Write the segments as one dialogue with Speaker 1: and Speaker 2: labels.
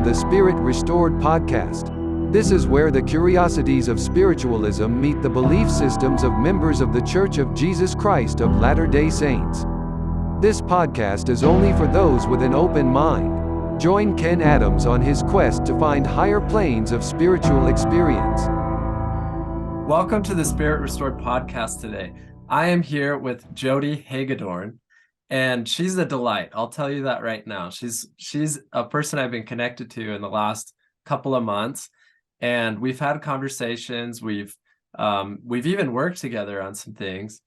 Speaker 1: to the Spirit Restored podcast. This is where the curiosities of spiritualism meet the belief systems of members of the Church of Jesus Christ of Latter-day Saints. This podcast is only for those with an open mind. Join Ken Adams on his quest to find higher planes of spiritual experience.
Speaker 2: Welcome to the Spirit Restored podcast today. I am here with Jody Hagedorn, and she's a delight. I'll tell you that right now. She's a person I've been connected to in the last couple of months, and we've had conversations. We've even worked together on some things,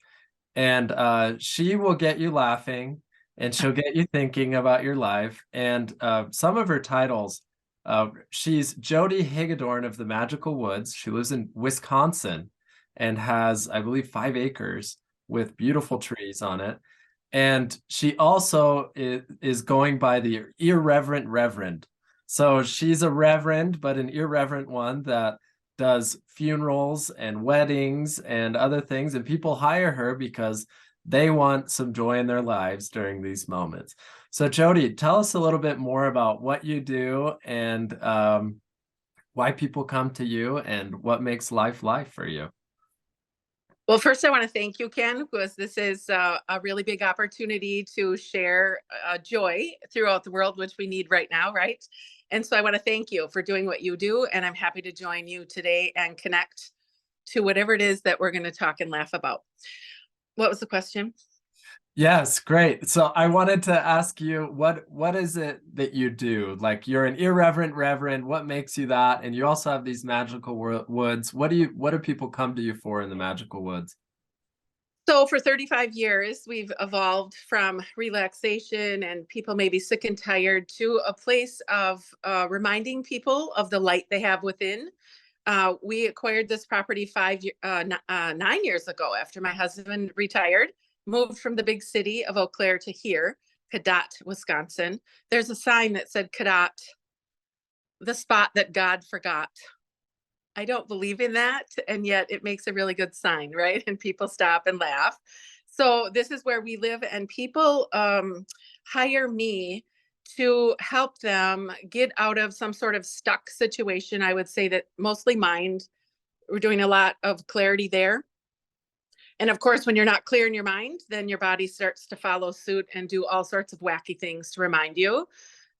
Speaker 2: and she will get you laughing, and she'll get you thinking about your life. And some of her titles. She's Jody Hagedorn of the Magical Woods. She lives in Wisconsin and has, I believe, 5 acres with beautiful trees on it. And she also is going by the irreverent reverend. So she's a reverend, but an irreverent one that does funerals and weddings and other things. And people hire her because they want some joy in their lives during these moments. So Jody, tell us a little bit more about what you do and why people come to you and what makes life for you.
Speaker 3: Well, first I want to thank you, Ken, because this is a really big opportunity to share joy throughout the world, which we need right now, right? And so I want to thank you for doing what you do, and I'm happy to join you today and connect to whatever it is that we're going to talk and laugh about. What was the question?
Speaker 2: Yes, great. So I wanted to ask you, what is it that you do? Like, you're an irreverent reverend. What makes you that? And you also have these magical woods. What do people come to you for in the magical woods?
Speaker 3: So for 35 years, we've evolved from relaxation and people may be sick and tired to a place of reminding people of the light they have within. We acquired this property 9 years ago after my husband retired. Moved from the big city of Eau Claire to here, Cadott, Wisconsin. There's a sign that said Cadott, the spot that God forgot. I don't believe in that, and yet it makes a really good sign, right? And people stop and laugh. So this is where we live, and people hire me to help them get out of some sort of stuck situation. I would say that mostly mind. We're doing a lot of clarity there. And of course, when you're not clear in your mind, then your body starts to follow suit and do all sorts of wacky things to remind you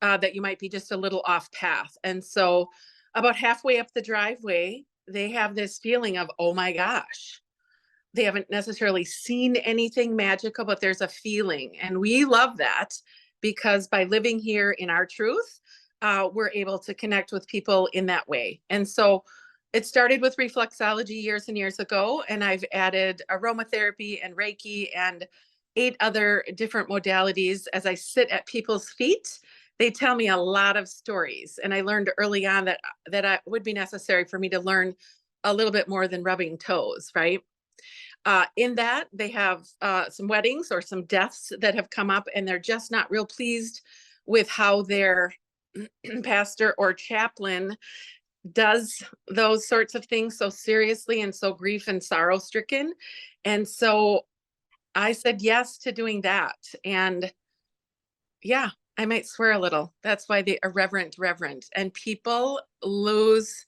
Speaker 3: that you might be just a little off path. And so about halfway up the driveway, they have this feeling of, oh my gosh, they haven't necessarily seen anything magical, but there's a feeling. And we love that because by living here in our truth, we're able to connect with people in that way. And so it started with reflexology years and years ago, and I've added aromatherapy and Reiki and 8 other different modalities. As I sit at people's feet, they tell me a lot of stories. And I learned early on that it would be necessary for me to learn a little bit more than rubbing toes, right? In that, they have some weddings or some deaths that have come up, and they're just not real pleased with how their pastor or chaplain does those sorts of things so seriously and so grief and sorrow stricken. And so I said yes to doing that. And yeah, I might swear a little. That's why the irreverent reverend. And people lose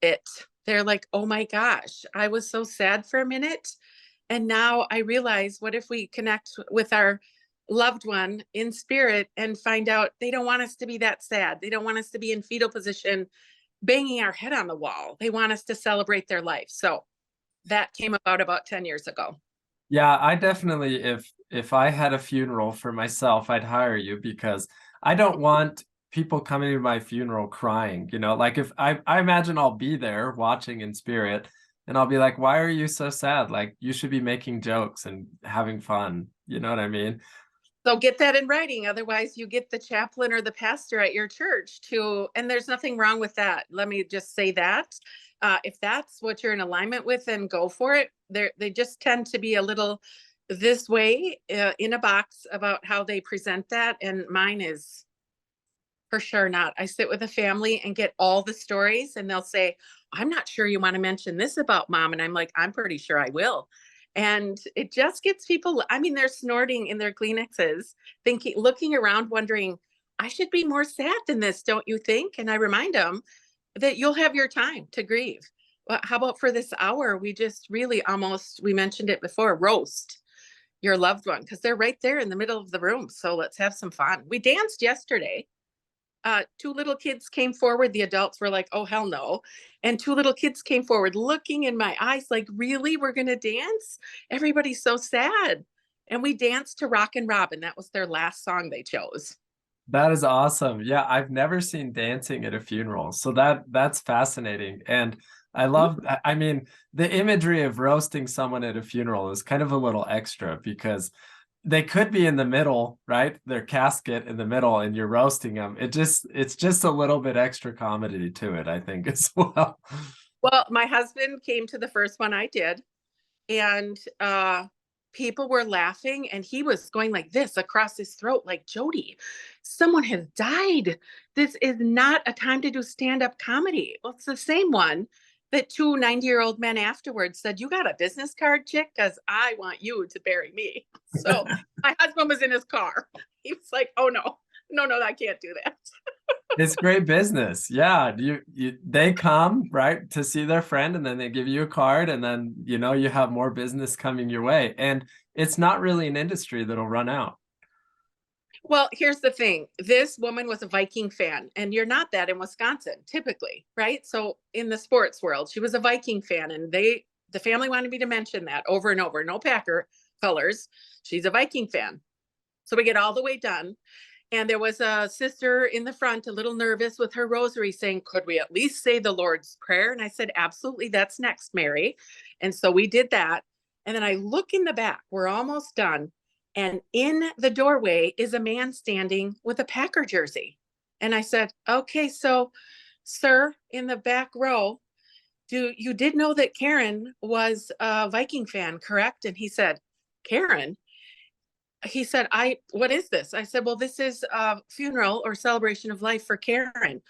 Speaker 3: it. They're like, oh my gosh, I was so sad for a minute. And now I realize, what if we connect with our loved one in spirit and find out they don't want us to be that sad. They don't want us to be in fetal position banging our head on the wall. They want us to celebrate their life. So that came about 10 years ago.
Speaker 2: Yeah, I definitely, if I had a funeral for myself, I'd hire you, because I don't want people coming to my funeral crying. Like, if I imagine I'll be there watching in spirit, and I'll be like, why are you so sad? Like, you should be making jokes and having fun. You know what I mean?
Speaker 3: So get that in writing. Otherwise, you get the chaplain or the pastor at your church and there's nothing wrong with that. Let me just say that. If that's what you're in alignment with, then go for it. They just tend to be a little this way in a box about how they present that. And mine is for sure not. I sit with a family and get all the stories, and they'll say, I'm not sure you want to mention this about mom. And I'm like, I'm pretty sure I will. And it just gets people, they're snorting in their Kleenexes, looking around, wondering, I should be more sad than this, don't you think? And I remind them that you'll have your time to grieve. Well, how about for this hour? We just really almost, we mentioned it before, roast your loved one because they're right there in the middle of the room. So let's have some fun. We danced yesterday. Two little kids came forward. The adults were like, oh, hell no. And two little kids came forward looking in my eyes like, really? We're going to dance? Everybody's so sad. And we danced to Rockin' Robin. That was their last song they chose.
Speaker 2: That is awesome. Yeah, I've never seen dancing at a funeral. So that's fascinating. And I love, I mean, the imagery of roasting someone at a funeral is kind of a little extra because they could be in the middle, right? Their casket in the middle and you're roasting them. It's just a little bit extra comedy to it, I think, as well.
Speaker 3: Well, my husband came to the first one I did, and people were laughing, and he was going like this across his throat, like, Jody, someone has died. This is not a time to do stand-up comedy. Well, it's the same one that two 90-year-old men afterwards said, you got a business card, chick? Because I want you to bury me. So my husband was in his car. He was like, oh, no, I can't do that.
Speaker 2: It's great business. Yeah. They come, right, to see their friend and then they give you a card and then, you have more business coming your way. And it's not really an industry that'll run out.
Speaker 3: Well, here's the thing. This woman was a Viking fan, and you're not that in Wisconsin, typically, right? So in the sports world, she was a Viking fan, and the family wanted me to mention that over and over. No Packer colors. She's a Viking fan. So we get all the way done. And there was a sister in the front, a little nervous with her rosary, saying, could we at least say the Lord's Prayer? And I said, absolutely, that's next, Mary. And so we did that. And then I look in the back, we're almost done. And in the doorway is a man standing with a Packer jersey. And I said, okay, so, sir, in the back row, you did know that Karen was a Viking fan, correct? And he said, Karen? He said, what is this? I said, well, this is a funeral or celebration of life for Karen.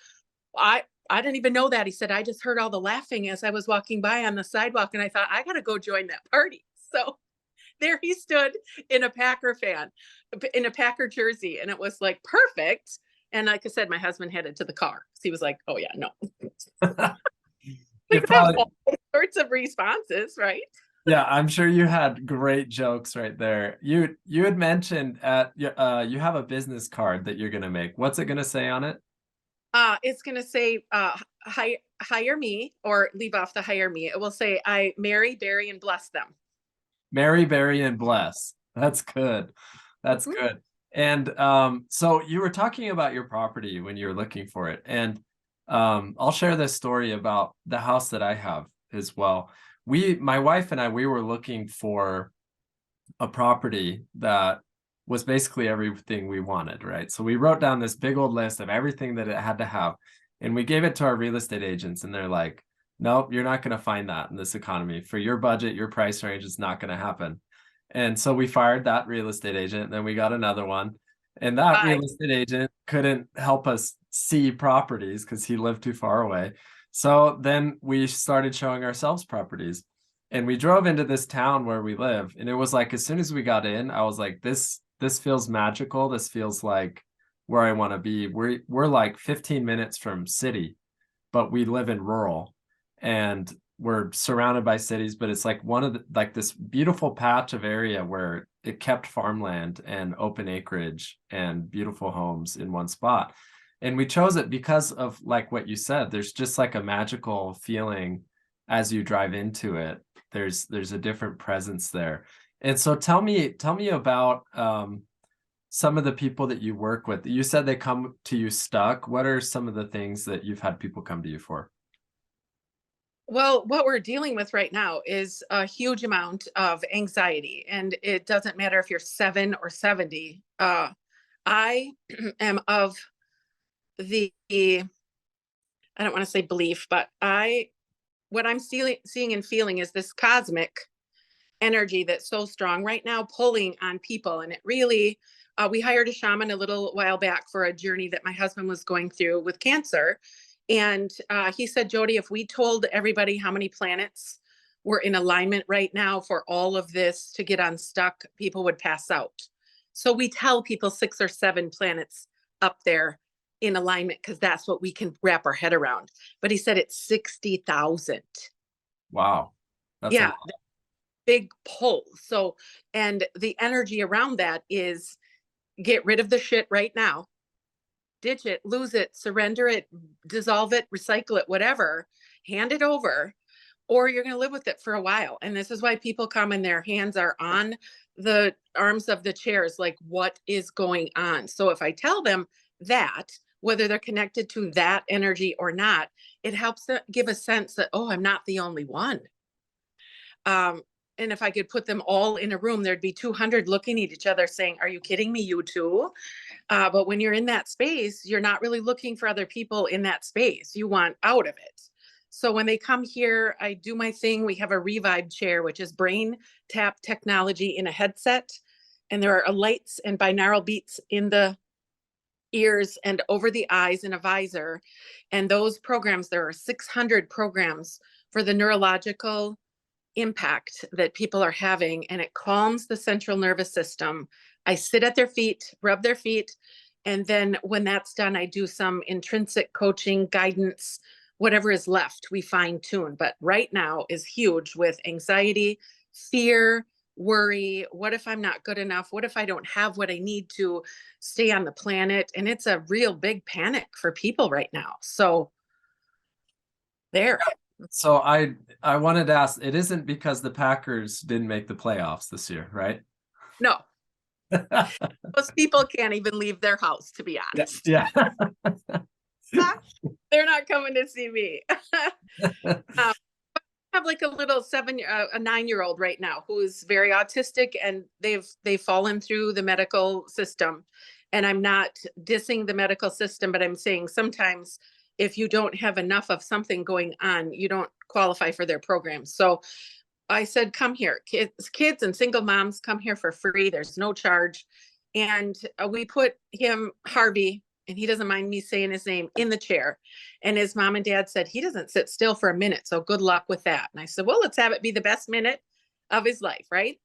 Speaker 3: I didn't even know that. He said, I just heard all the laughing as I was walking by on the sidewalk. And I thought, I got to go join that party. So there he stood in a Packer jersey. And it was like, perfect. And like I said, my husband headed to the car. So he was like, oh yeah, no. We could have all sorts of responses, right?
Speaker 2: Yeah, I'm sure you had great jokes right there. You had mentioned you have a business card that you're gonna make. What's it gonna say on it?
Speaker 3: It's gonna say hire me, or leave off the hire me. It will say, I marry, bury, and bless them.
Speaker 2: Marry, bury, and bless. That's good. That's good. And so you were talking about your property when you were looking for it. And I'll share this story about the house that I have as well. My wife and I, we were looking for a property that was basically everything we wanted, right? So we wrote down this big old list of everything that it had to have, and we gave it to our real estate agents, and they're like, nope, you're not going to find that in this economy. For your budget, your price range, is not going to happen. And so we fired that real estate agent, and then we got another one. And that real estate agent couldn't help us see properties because he lived too far away. So then we started showing ourselves properties, and we drove into this town where we live. And it was like, as soon as we got in, I was like, this feels magical. This feels like where I want to be. We're like 15 minutes from city, but we live in rural, and we're surrounded by cities, but it's like like this beautiful patch of area where it kept farmland and open acreage and beautiful homes in one spot. And we chose it because of, like what you said, there's just like a magical feeling as you drive into it. There's a different presence there. And so tell me about some of the people that you work with. You said they come to you stuck. What are some of the things that you've had people come to you for?
Speaker 3: Well, what we're dealing with right now is a huge amount of anxiety, and it doesn't matter if you're 7 or 70. I am of the, I don't want to say belief, but what I'm seeing and feeling is this cosmic energy that's so strong right now, pulling on people. And it really, we hired a shaman a little while back for a journey that my husband was going through with cancer. And he said, Jody, if we told everybody how many planets were in alignment right now for all of this to get unstuck, people would pass out. So we tell people 6 or 7 planets up there in alignment because that's what we can wrap our head around. But he said it's 60,000.
Speaker 2: Wow. That's
Speaker 3: Yeah, big pull. So, and the energy around that is get rid of the shit right now, ditch it, lose it, surrender it, dissolve it, recycle it, whatever, hand it over, or you're going to live with it for a while. And this is why people come and their hands are on the arms of the chairs, like, what is going on? So if I tell them that, whether they're connected to that energy or not, it helps them give a sense that, oh, I'm not the only one. And if I could put them all in a room, there'd be 200 looking at each other saying, are you kidding me? You too? But when you're in that space, you're not really looking for other people in that space. You want out of it. So when they come here, I do my thing. We have a Revive chair, which is brain tap technology in a headset. And there are lights and binaural beats in the ears and over the eyes in a visor. And those programs, there are 600 programs for the neurological impact that people are having, and it calms the central nervous system. I sit at their feet, rub their feet, and then when that's done, I do some intrinsic coaching, guidance, whatever is left, we fine tune. But right now is huge with anxiety, fear, worry. What if I'm not good enough? What if I don't have what I need to stay on the planet? And it's a real big panic for people right now. So there.
Speaker 2: So I wanted to ask, it isn't because the Packers didn't make the playoffs this year, right?
Speaker 3: No. Most people can't even leave their house, to be honest.
Speaker 2: Yeah.
Speaker 3: They're not coming to see me. I have like a little 9-year-old right now who is very autistic, and they've fallen through the medical system. And I'm not dissing the medical system, but I'm saying sometimes if you don't have enough of something going on, you don't qualify for their programs. So I said, come here, kids and single moms, come here for free. There's no charge. And we put him, Harvey, and he doesn't mind me saying his name, in the chair. And his mom and dad said, he doesn't sit still for a minute. So good luck with that. And I said, well, let's have it be the best minute of his life, right?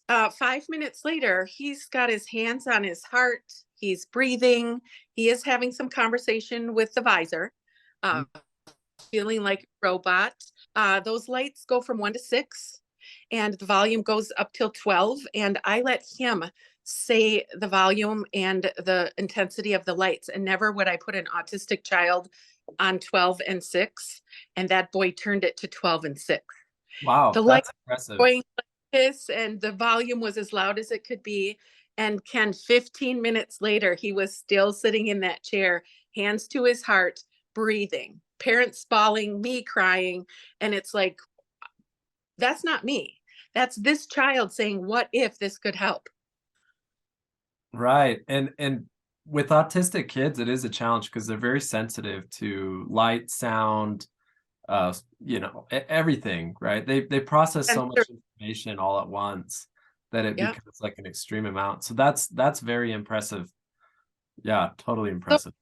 Speaker 3: 5 minutes later, he's got his hands on his heart. He's breathing. He is having some conversation with the visor, feeling like a robot. Those lights go from 1 to 6, and the volume goes up till 12. And I let him say the volume and the intensity of the lights. And never would I put an autistic child on 12 and 6. And that boy turned it to 12 and 6.
Speaker 2: Wow,
Speaker 3: The
Speaker 2: that's
Speaker 3: lights
Speaker 2: impressive.
Speaker 3: going like this, and the volume was as loud as it could be. And Ken, 15 minutes later, he was still sitting in that chair, hands to his heart, breathing, parents bawling, me crying. And it's like, that's not me. That's this child saying, what if this could help?
Speaker 2: Right. And with autistic kids, it is a challenge because they're very sensitive to light, sound, everything, right? They process so much information all at once that it becomes like an extreme amount. So that's very impressive. Yeah, totally impressive.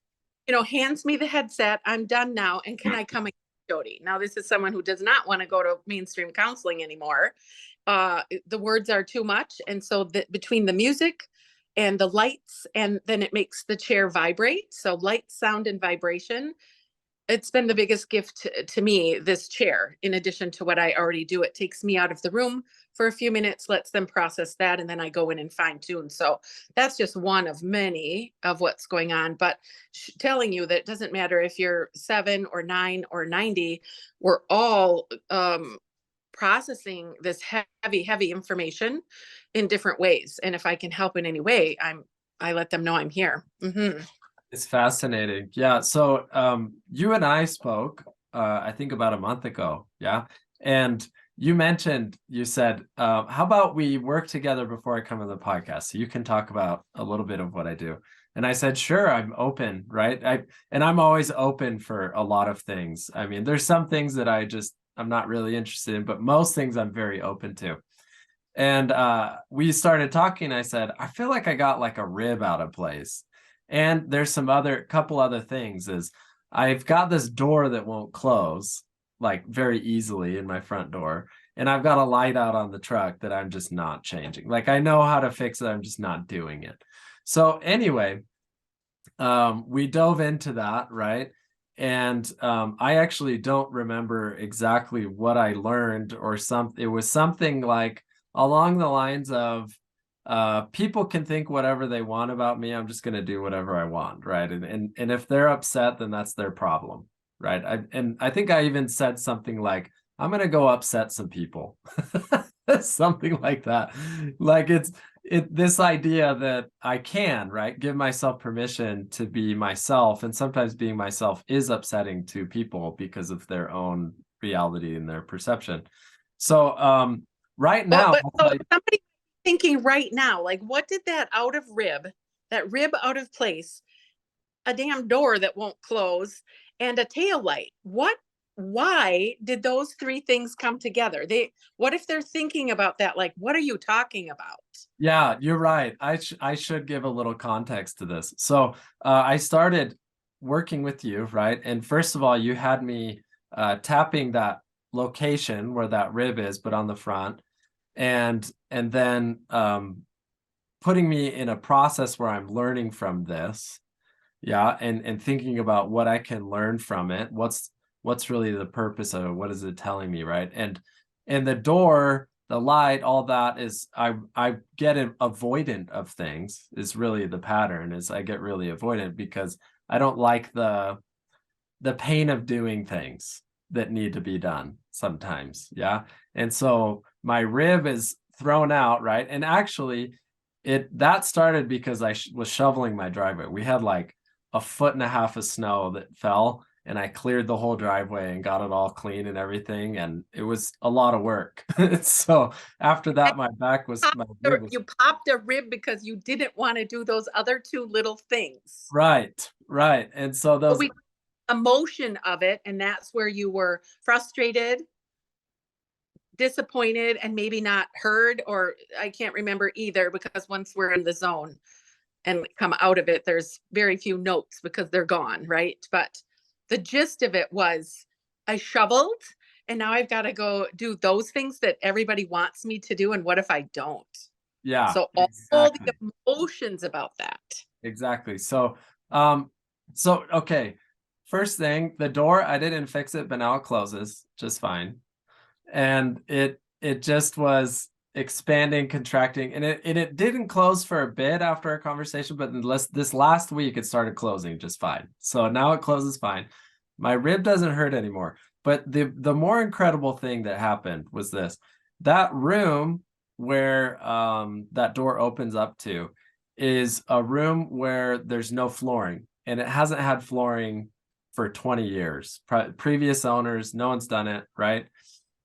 Speaker 3: So, hands me the headset. I'm done now. And can I come again, Jody? Now, this is someone who does not want to go to mainstream counseling anymore. The words are too much. And so between the music and the lights, and then it makes the chair vibrate. So light, sound, and vibration. It's been the biggest gift to me, this chair, in addition to what I already do. It takes me out of the room for a few minutes, lets them process that, and then I go in and fine tune. So that's just one of many of what's going on. But telling you that it doesn't matter if you're 7 or 9 or 90, we're all processing this heavy information in different ways. And if I can help in any way, I let them know I'm here. Mm-hmm.
Speaker 2: It's fascinating. Yeah. So you and I spoke, I think about a month ago. Yeah. And you said, how about we work together before I come on the podcast? So you can talk about a little bit of what I do. And I said, sure, I'm open. Right. I'm always open for a lot of things. I mean, there's some things that I'm not really interested in, but most things I'm very open to. And we started talking. I said, I feel like I got like a rib out of place. And there's couple other things is I've got this door that won't close like very easily in my front door. And I've got a light out on the truck that I'm just not changing. Like I know how to fix it. I'm just not doing it. So anyway, we dove into that, right? And I actually don't remember exactly what I learned or something. It was something like along the lines of people can think whatever they want about me. I'm just going to do whatever I want, right? And if they're upset, then that's their problem, right? I think I even said something like, I'm going to go upset some people. Something like that. Like it's this idea that I can, right, give myself permission to be myself, and sometimes being myself is upsetting to people because of their own reality and their perception. So right now,
Speaker 3: But so somebody thinking right now, like, what did that rib out of place, a damn door that won't close, and a tail light? Why did those three things come together? What if they're thinking about that? Like, what are you talking about?
Speaker 2: yeah, you're right. I should give a little context to this. So I started working with you, right? And first of all, you had me tapping that location where that rib is, but on the front, and then putting me in a process where I'm learning from this, yeah, and thinking about what I can learn from it. What's really the purpose of it? What is it telling me, right? And the door, the light, all that is I get avoidant of things is really the pattern. Is I get really avoidant because I don't like the pain of doing things that need to be done sometimes, yeah. And so my rib is thrown out, right? And actually that started because I was shoveling my driveway. We had like a foot and a half of snow that fell, and I cleared the whole driveway and got it all clean and everything, and it was a lot of work. So after that, my rib was
Speaker 3: You popped a rib because you didn't want to do those other two little things.
Speaker 2: right. And so
Speaker 3: But
Speaker 2: those,
Speaker 3: we emotion of it, and that's where you were frustrated, disappointed, and maybe not heard, or I can't remember either, because once we're in the zone and come out of it, there's very few notes because they're gone, right? But the gist of it was I shoveled, and now I've got to go do those things that everybody wants me to do. And what if I don't?
Speaker 2: yeah,
Speaker 3: So all
Speaker 2: exactly.
Speaker 3: the emotions about that.
Speaker 2: Exactly. So, okay. First thing, the door, I didn't fix it, but now it closes just fine. And it just was expanding, contracting, and it didn't close for a bit after our conversation, but this last week it started closing just fine. So now it closes fine. My rib doesn't hurt anymore. But the more incredible thing that happened was this. That room where that door opens up to is a room where there's no flooring, and it hasn't had flooring for 20 years. Previous owners, no one's done it, right?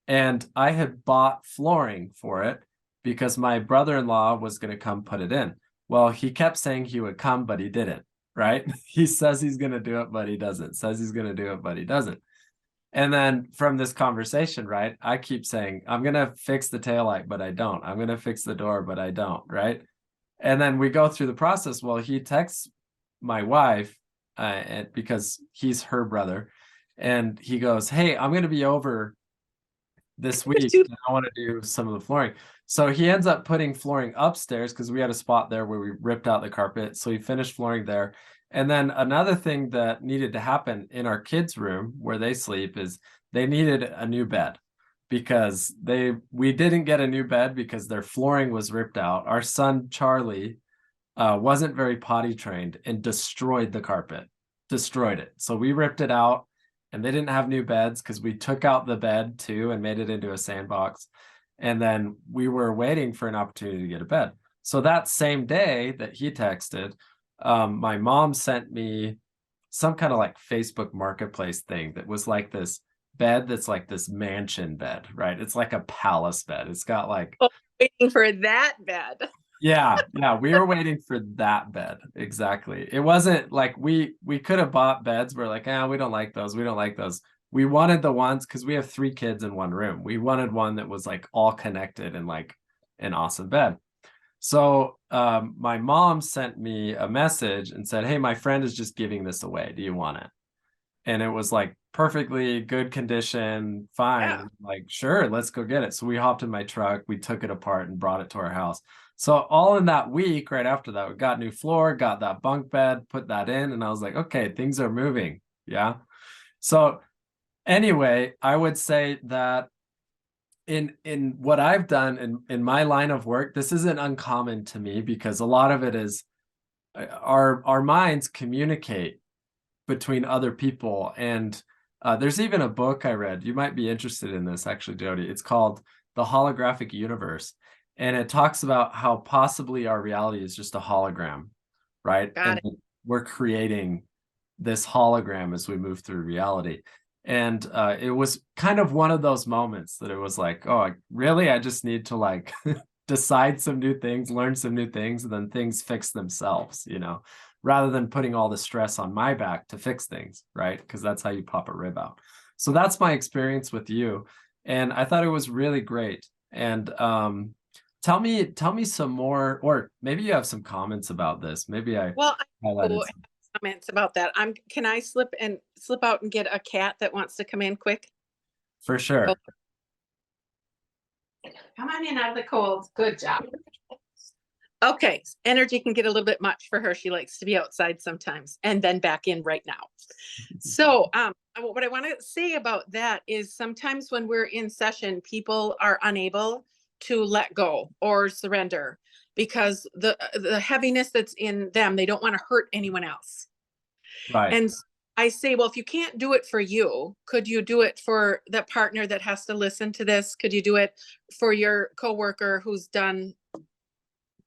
Speaker 2: And I had bought flooring for it because my brother-in-law was going to come put it in. Well, he kept saying he would come, but he didn't, right? He says he's going to do it, but he doesn't. Says he's going to do it, but he doesn't. And then from this conversation, right, I keep saying, I'm going to fix the taillight, but I don't. I'm going to fix the door, but I don't, right? And then we go through the process. Well, he texts my wife because he's her brother. And he goes, hey, I'm going to be over this week. I want to do some of the flooring. So he ends up putting flooring upstairs because we had a spot there where we ripped out the carpet. So he finished flooring there. And then another thing that needed to happen in our kids' room where they sleep is they needed a new bed because we didn't get a new bed because their flooring was ripped out. Our son Charlie wasn't very potty trained and destroyed the carpet, destroyed it. So we ripped it out, and they didn't have new beds because we took out the bed too and made it into a sandbox. And then we were waiting for an opportunity to get a bed. So that same day that he texted, my mom sent me some kind of like Facebook marketplace thing that was like this bed that's like this mansion bed, right? It's like a palace bed. It's got like
Speaker 3: Waiting for that bed.
Speaker 2: yeah, we were waiting for that bed. Exactly. It wasn't like we could have bought beds. We're like, we don't like those. We don't like those. We wanted the ones because we have 3 kids in one room. We wanted one that was like all connected and like an awesome bed. So my mom sent me a message and said, hey, my friend is just giving this away. Do you want it? And it was like perfectly good condition, fine.
Speaker 3: Yeah.
Speaker 2: Like, sure, let's go get it. So we hopped in my truck, we took it apart and brought it to our house. So all in that week, right after that, we got new floor, got that bunk bed, put that in, and I was like, okay, things are moving. Yeah. So anyway, I would say that in what I've done in my line of work, this isn't uncommon to me because a lot of it is our minds communicate between other people. And there's even a book I read. You might be interested in this, actually, Jody. It's called The Holographic Universe. And it talks about how possibly our reality is just a hologram, right?
Speaker 3: Got
Speaker 2: And
Speaker 3: it.
Speaker 2: we're creating this hologram as we move through reality. And it was kind of one of those moments that it was like, oh, really? I just need to like decide some new things, learn some new things, and then things fix themselves, rather than putting all the stress on my back to fix things, right? Because that's how you pop a rib out. So that's my experience with you. And I thought it was really great. And tell me some more, or maybe you have some comments about this. Maybe I
Speaker 3: Well, I
Speaker 2: highlighted
Speaker 3: have
Speaker 2: some.
Speaker 3: comments about that. Can I slip out and get a cat that wants to come in quick?
Speaker 2: For sure.
Speaker 3: Oh, come on in out of the cold. Good job. Okay, energy can get a little bit much for her. She likes to be outside sometimes and then back in right now. So, what I want to say about that is sometimes when we're in session, people are unable to let go or surrender because the heaviness that's in them, they don't want to hurt anyone else.
Speaker 2: Right.
Speaker 3: And I say, well, if you can't do it for you, could you do it for that partner that has to listen to this? Could you do it for your coworker who's done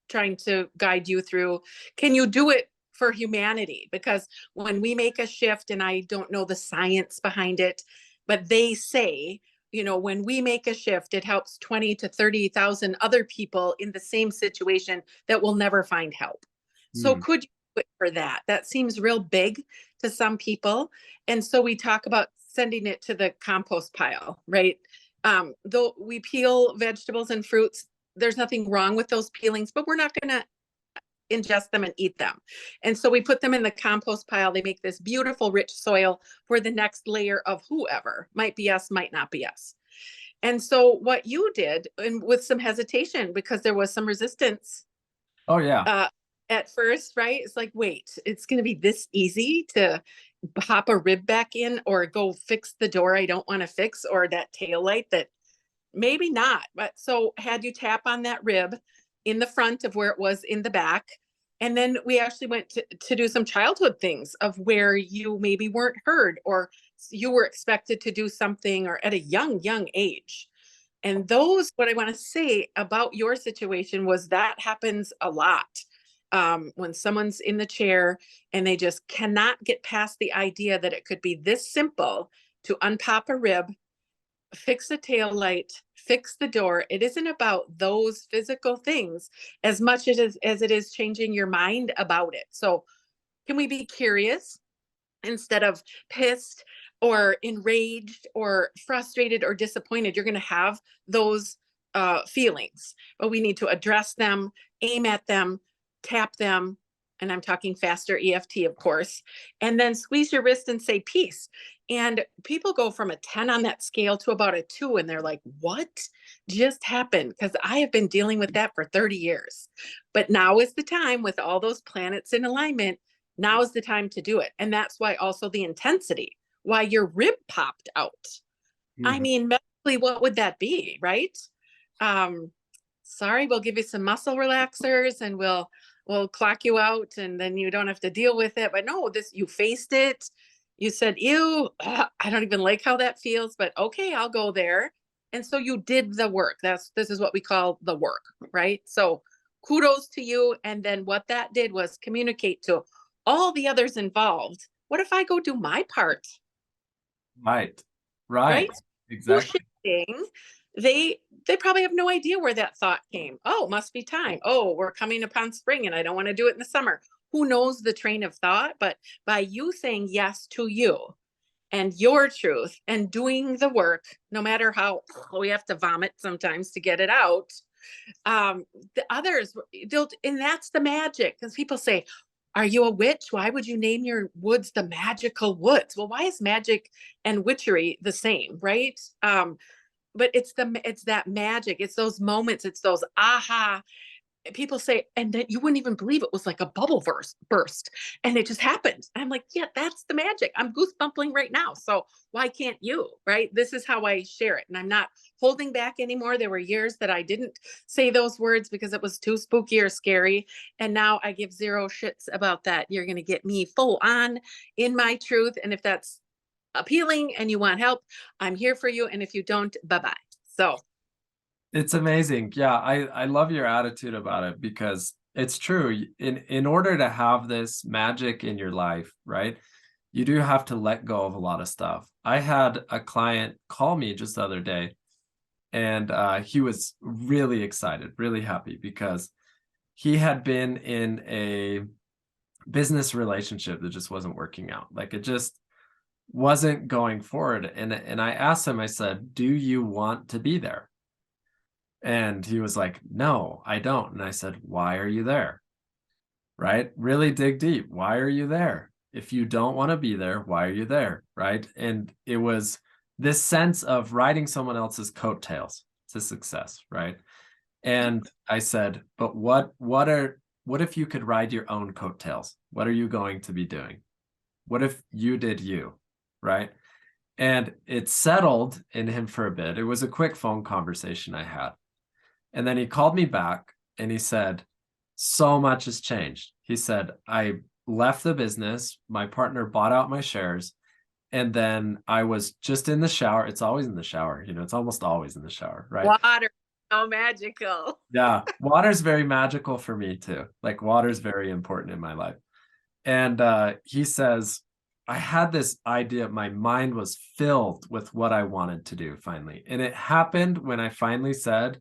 Speaker 3: trying to guide you through? Can you do it for humanity? Because when we make a shift, and I don't know the science behind it, but they say, when we make a shift, it helps 20 to 30,000 other people in the same situation that will never find help. So
Speaker 2: Hmm.
Speaker 3: could you do it for that? That seems real big to some people. And so we talk about sending it to the compost pile, right? Though we peel vegetables and fruits, there's nothing wrong with those peelings, but we're not going to ingest them and eat them. And so we put them in the compost pile. They make this beautiful, rich soil for the next layer of whoever. Might be us, might not be us. And so what you did, and with some hesitation, because there was some resistance
Speaker 2: Oh yeah.
Speaker 3: at first, right? It's like, wait, it's going to be this easy to pop a rib back in or go fix the door I don't want to fix, or that tail light that maybe not. But so had you tap on that rib in the front of where it was in the back. And then we actually went to do some childhood things of where you maybe weren't heard, or you were expected to do something, or at a young age. And those, what I want to say about your situation was that happens a lot. When someone's in the chair and they just cannot get past the idea that it could be this simple to unpop a rib, fix the tail light, fix the door. It isn't about those physical things as much as it is changing your mind about it. So can we be curious instead of pissed or enraged or frustrated or disappointed? You're going to have those feelings, but we need to address them, aim at them, tap them. And I'm talking faster EFT, of course, and then squeeze your wrist and say peace. And people go from a 10 on that scale to about a 2, and they're like, what just happened? Because I have been dealing with that for 30 years. But now is the time, with all those planets in alignment, now is the time to do it. And that's why also the intensity, why your rib popped out. I
Speaker 2: Mhm.
Speaker 3: mean, medically, what would that be, right? Um, Sorry, we'll give you some muscle relaxers and we'll clock you out, and then you don't have to deal with it. But no, this, you faced it. You said, ew, I don't even like how that feels, but okay, I'll go there. And so you did the work. This is what we call the work, right? So kudos to you. And then what that did was communicate to all the others involved. What if I go do my part?
Speaker 2: Right. Right.
Speaker 3: Right? Who's
Speaker 2: Exactly.
Speaker 3: shifting? They probably have no idea where that thought came. Oh, must be time. Oh, we're coming upon spring and I don't want to do it in the summer. Who knows the train of thought? But by you saying yes to you and your truth and doing the work, no matter how we have to vomit sometimes to get it out, the others, and that's the magic. Because people say, are you a witch? Why would you name your woods the magical woods? Well, why is magic and witchery the same, right? But it's that magic. It's those moments. It's those aha. people say, and that you wouldn't even believe it was like a bubble burst, and it just happened. I'm like, yeah, that's the magic. I'm goosebumping right now. So why can't you? Right? This is how I share it, and I'm not holding back anymore. There were years that I didn't say those words because it was too spooky or scary, and now I give zero shits about that. You're going to get me full on in my truth, and if that's appealing and you want help, I'm here for you. And if you don't, bye-bye. So
Speaker 2: It's amazing. Yeah, I love your attitude about it, because it's true. In order to have this magic in your life, right, you do have to let go of a lot of stuff. I had a client call me just the other day, and he was really excited, really happy, because he had been in a business relationship that just wasn't working out. Like, it just wasn't going forward. And I asked him, I said, "Do you want to be there?" And he was like, "No, I don't." And I said, "Why are you there?" Right? Really dig deep. Why are you there? If you don't want to be there, why are you there? Right? And it was this sense of riding someone else's coattails to success, right? And I said, "But what if you could ride your own coattails? What are you going to be doing? What if you did you?" Right? And it settled in him for a bit. It was a quick phone conversation I had. And then he called me back and he said, "So much has changed." He said, "I left the business, my partner bought out my shares, and then I was just in the shower." It's always in the shower, it's almost always in the shower, right?
Speaker 3: water, so magical.
Speaker 2: Yeah, water's very magical for me too. Like, water's very important in my life. And he says, "I had this idea, my mind was filled with what I wanted to do finally. And it happened when I finally said,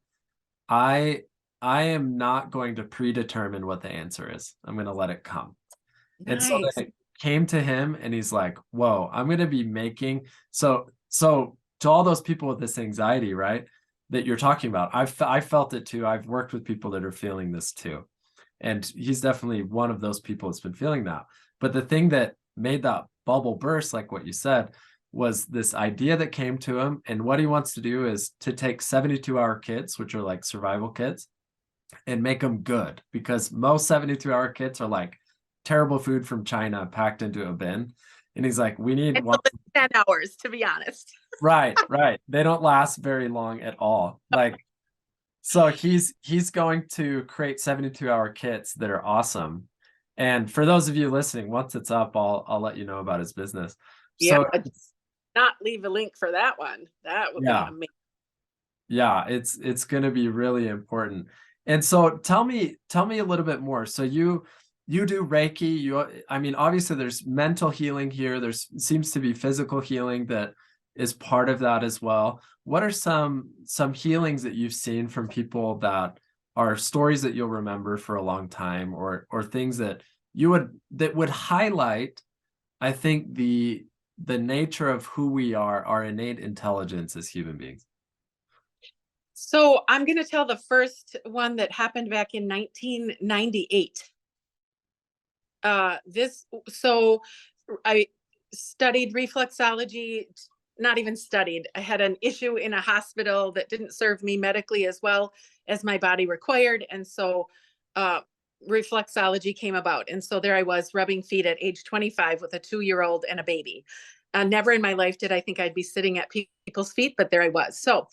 Speaker 2: I I am not going to predetermine what the answer is. I'm going to let it come." And so
Speaker 3: Nice.
Speaker 2: then it came to him and he's like, "Whoa, I'm going to be making." So to all those people with this anxiety, right, that you're talking about, I felt it too. I've worked with people that are feeling this too. And he's definitely one of those people that's been feeling that. But the thing that made that bubble burst, like what you said, was this idea that came to him. And what he wants to do is to take 72-hour kits, which are like survival kits, and make them good, because most 72-hour kits are like terrible food from China packed into a bin. And he's like, "We need
Speaker 3: It's
Speaker 2: one."
Speaker 3: only 10 hours, to be honest.
Speaker 2: Right, right. They don't last very long at all. Like, so he's going to create 72-hour kits that are awesome. And for those of you listening, once it's up, I'll let you know about his business.
Speaker 3: Yeah,
Speaker 2: So
Speaker 3: not leave a link for that one. That would be
Speaker 2: yeah,
Speaker 3: amazing.
Speaker 2: yeah, it's going to be really important. And so tell me a little bit more. So you do Reiki. I mean, obviously there's mental healing here. There's seems to be physical healing that is part of that as well. What are some healings that you've seen from people that are stories that you'll remember for a long time, or things that would highlight, I think, the nature of who we are, our innate intelligence as human beings?
Speaker 3: So I'm going to tell the first one that happened back in 1998. So I studied reflexology, not even studied. I had an issue in a hospital that didn't serve me medically as well as my body required. And so uh, reflexology came about. And so there I was, rubbing feet at age 25 with a 2-year-old and a baby. Never in my life did I think I'd be sitting at people's feet, but there I was. So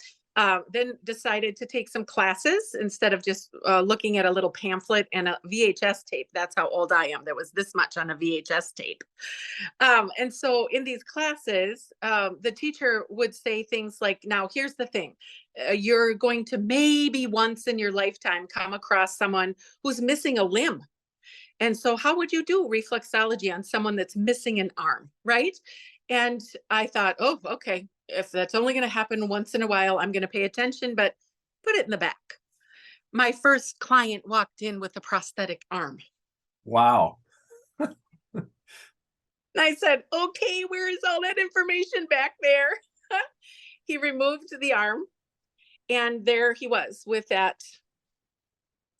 Speaker 3: then decided to take some classes instead of just looking at a little pamphlet and a VHS tape. That's how old I am. There was this much on a VHS tape. And so in these classes, the teacher would say things like, "Now, here's the thing. You're going to maybe once in your lifetime come across someone who's missing a limb. And so how would you do reflexology on someone that's missing an arm, right?" And I thought, oh, okay, if that's only going to happen once in a while, I'm going to pay attention, but put it in the back. My first client walked in with a prosthetic arm.
Speaker 2: Wow.
Speaker 3: And I said, okay, where is all that information back there? He removed the arm, and there he was with that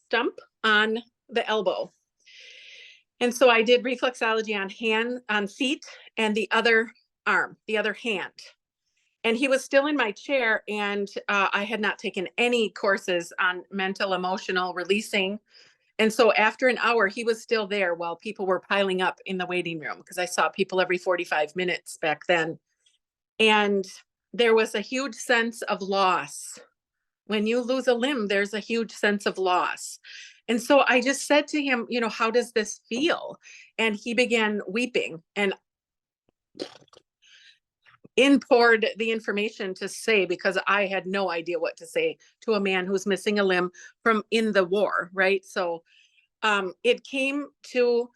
Speaker 3: stump on the elbow. And so I did reflexology on feet, and the other arm, the other hand. And he was still in my chair, and I had not taken any courses on mental, emotional releasing. And so after an hour, he was still there while people were piling up in the waiting room, because I saw people every 45 minutes back then. And there was a huge sense of loss. When you lose a limb, there's a huge sense of loss. And so I just said to him, how does this feel? And he began weeping and in poured the information to say, because I had no idea what to say to a man who's missing a limb from in the war, right? So it came to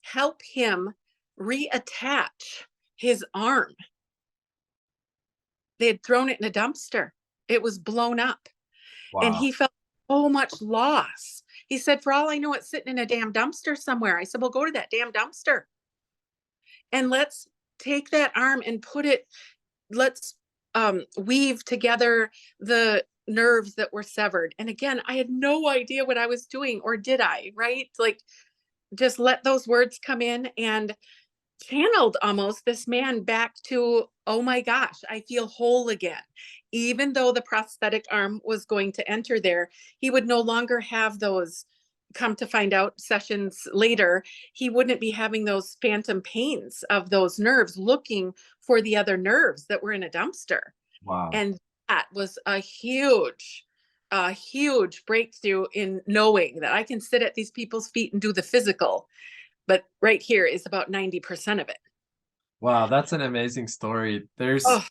Speaker 3: help him reattach his arm. They had thrown it in a dumpster. It was blown up.
Speaker 2: Wow.
Speaker 3: And he felt so much loss. He said, for all I know, it's sitting in a damn dumpster somewhere. I said, well, go to that damn dumpster and let's take that arm and let's weave together the nerves that were severed. And again, I had no idea what I was doing, or did I, right? Like, just let those words come in and channeled almost this man back to, oh my gosh, I feel whole again. Even though the prosthetic arm was going to enter there, he would no longer have those, come to find out sessions later, he wouldn't be having those phantom pains of those nerves looking for the other nerves that were in a dumpster.
Speaker 2: Wow.
Speaker 3: And that was a huge breakthrough in knowing that I can sit at these people's feet and do the physical, but right here is about 90% of it.
Speaker 2: Wow, that's an amazing story. There's
Speaker 3: Yeah.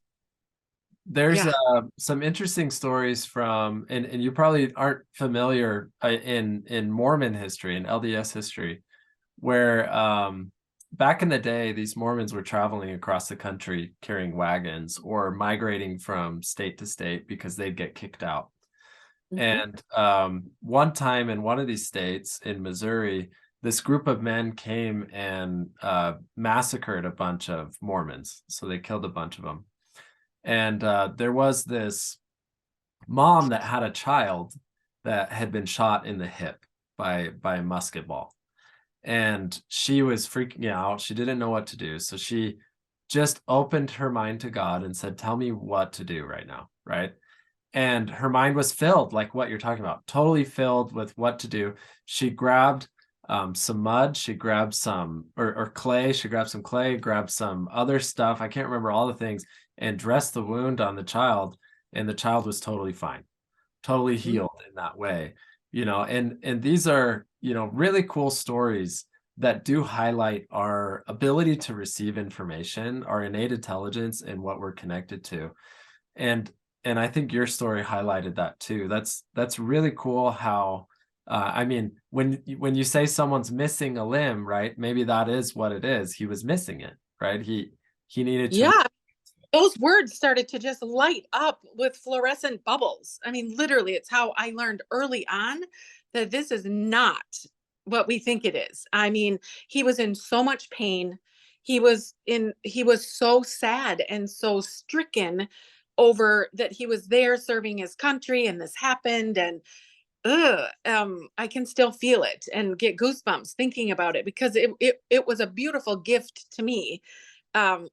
Speaker 2: some interesting stories from, and you probably aren't familiar in Mormon history and LDS history, where back in the day, these Mormons were traveling across the country carrying wagons or migrating from state to state because they'd get kicked out.
Speaker 3: Mhm.
Speaker 2: And one time in one of these states in Missouri, this group of men came and massacred a bunch of Mormons. So they killed a bunch of them. And there was this mom that had a child that had been shot in the hip by a musket ball. And she was freaking out. She didn't know what to do. So she just opened her mind to God and said, tell me what to do right now, right? And her mind was filled, like what you're talking about, totally filled with what to do. She grabbed some mud, she grabbed some or clay, she grabbed some clay, grabbed some other stuff, I can't remember all the things, and dressed the wound on the child, and the child was totally fine, totally healed in that way. And these are, really cool stories that do highlight our ability to receive information, our innate intelligence, and what we're connected to. And I think your story highlighted that too. That's really cool how I mean, when you say someone's missing a limb, right? Maybe that is what it is. He was missing it, right? He needed to.
Speaker 3: Yeah. Those words started to just light up with fluorescent bubbles. I mean, literally, it's how I learned early on that this is not what we think it is. I mean, he was in so much pain. He was so sad and so stricken over that he was there serving his country and this happened. And I can still feel it and get goosebumps thinking about it, because it was a beautiful gift to me. Um,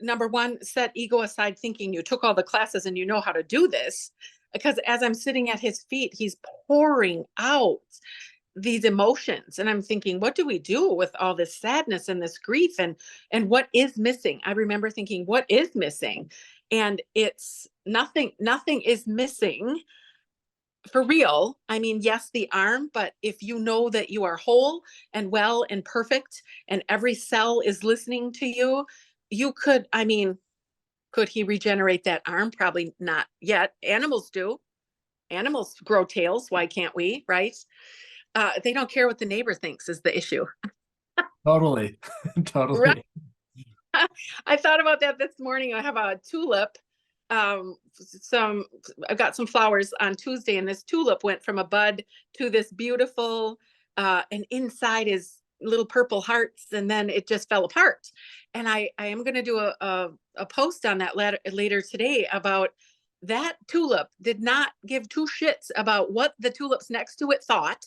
Speaker 3: Number one, set ego aside, thinking you took all the classes and you know how to do this. Because as I'm sitting at his feet, he's pouring out these emotions. And I'm thinking, what do we do with all this sadness and this grief, and what is missing? I remember thinking, what is missing? And it's nothing is missing for real. I mean, yes, the arm, but if you know that you are whole and well and perfect and every cell is listening to you, you could, I mean, could he regenerate that arm? Probably not yet. Animals do. Animals grow tails. Why can't we? Right? They don't care what the neighbor thinks is the issue.
Speaker 2: Totally.
Speaker 3: Right.
Speaker 2: Totally.
Speaker 3: I thought about that this morning. I have a tulip. I've got some flowers on Tuesday, and this tulip went from a bud to this beautiful, and inside is little purple hearts, and then it just fell apart. And I am going to do a post on that later today about that tulip did not give two shits about what the tulips next to it thought.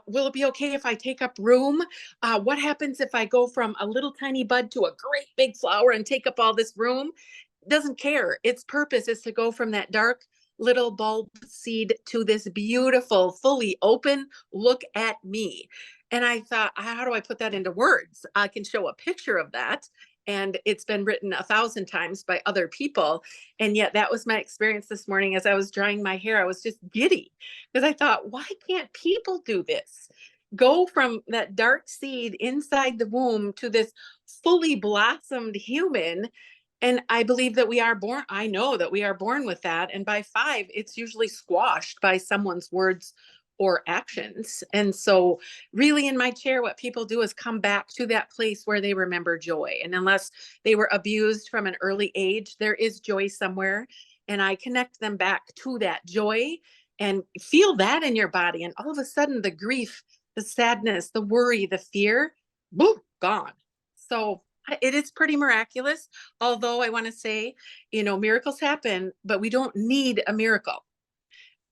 Speaker 3: Will it be okay if I take up room? What happens if I go from a little tiny bud to a great big flower and take up all this room? doesn't care. Its purpose is to go from that dark little bulb seed to this beautiful, fully open, look at me. And I thought, how do I put that into words? I can show a picture of that. And it's been written 1,000 times by other people. And yet that was my experience this morning as I was drying my hair. I was just giddy because I thought, why can't people do this? Go from that dark seed inside the womb to this fully blossomed human. And I believe that we are born, I know that we are born with that. And by 5, it's usually squashed by someone's words or actions. And so, really, in my chair, what people do is come back to that place where they remember joy. And unless they were abused from an early age, there is joy somewhere. And I connect them back to that joy and feel that in your body. And all of a sudden, the grief, the sadness, the worry, the fear, boom, gone. So, it is pretty miraculous. Although I want to say, miracles happen, but we don't need a miracle.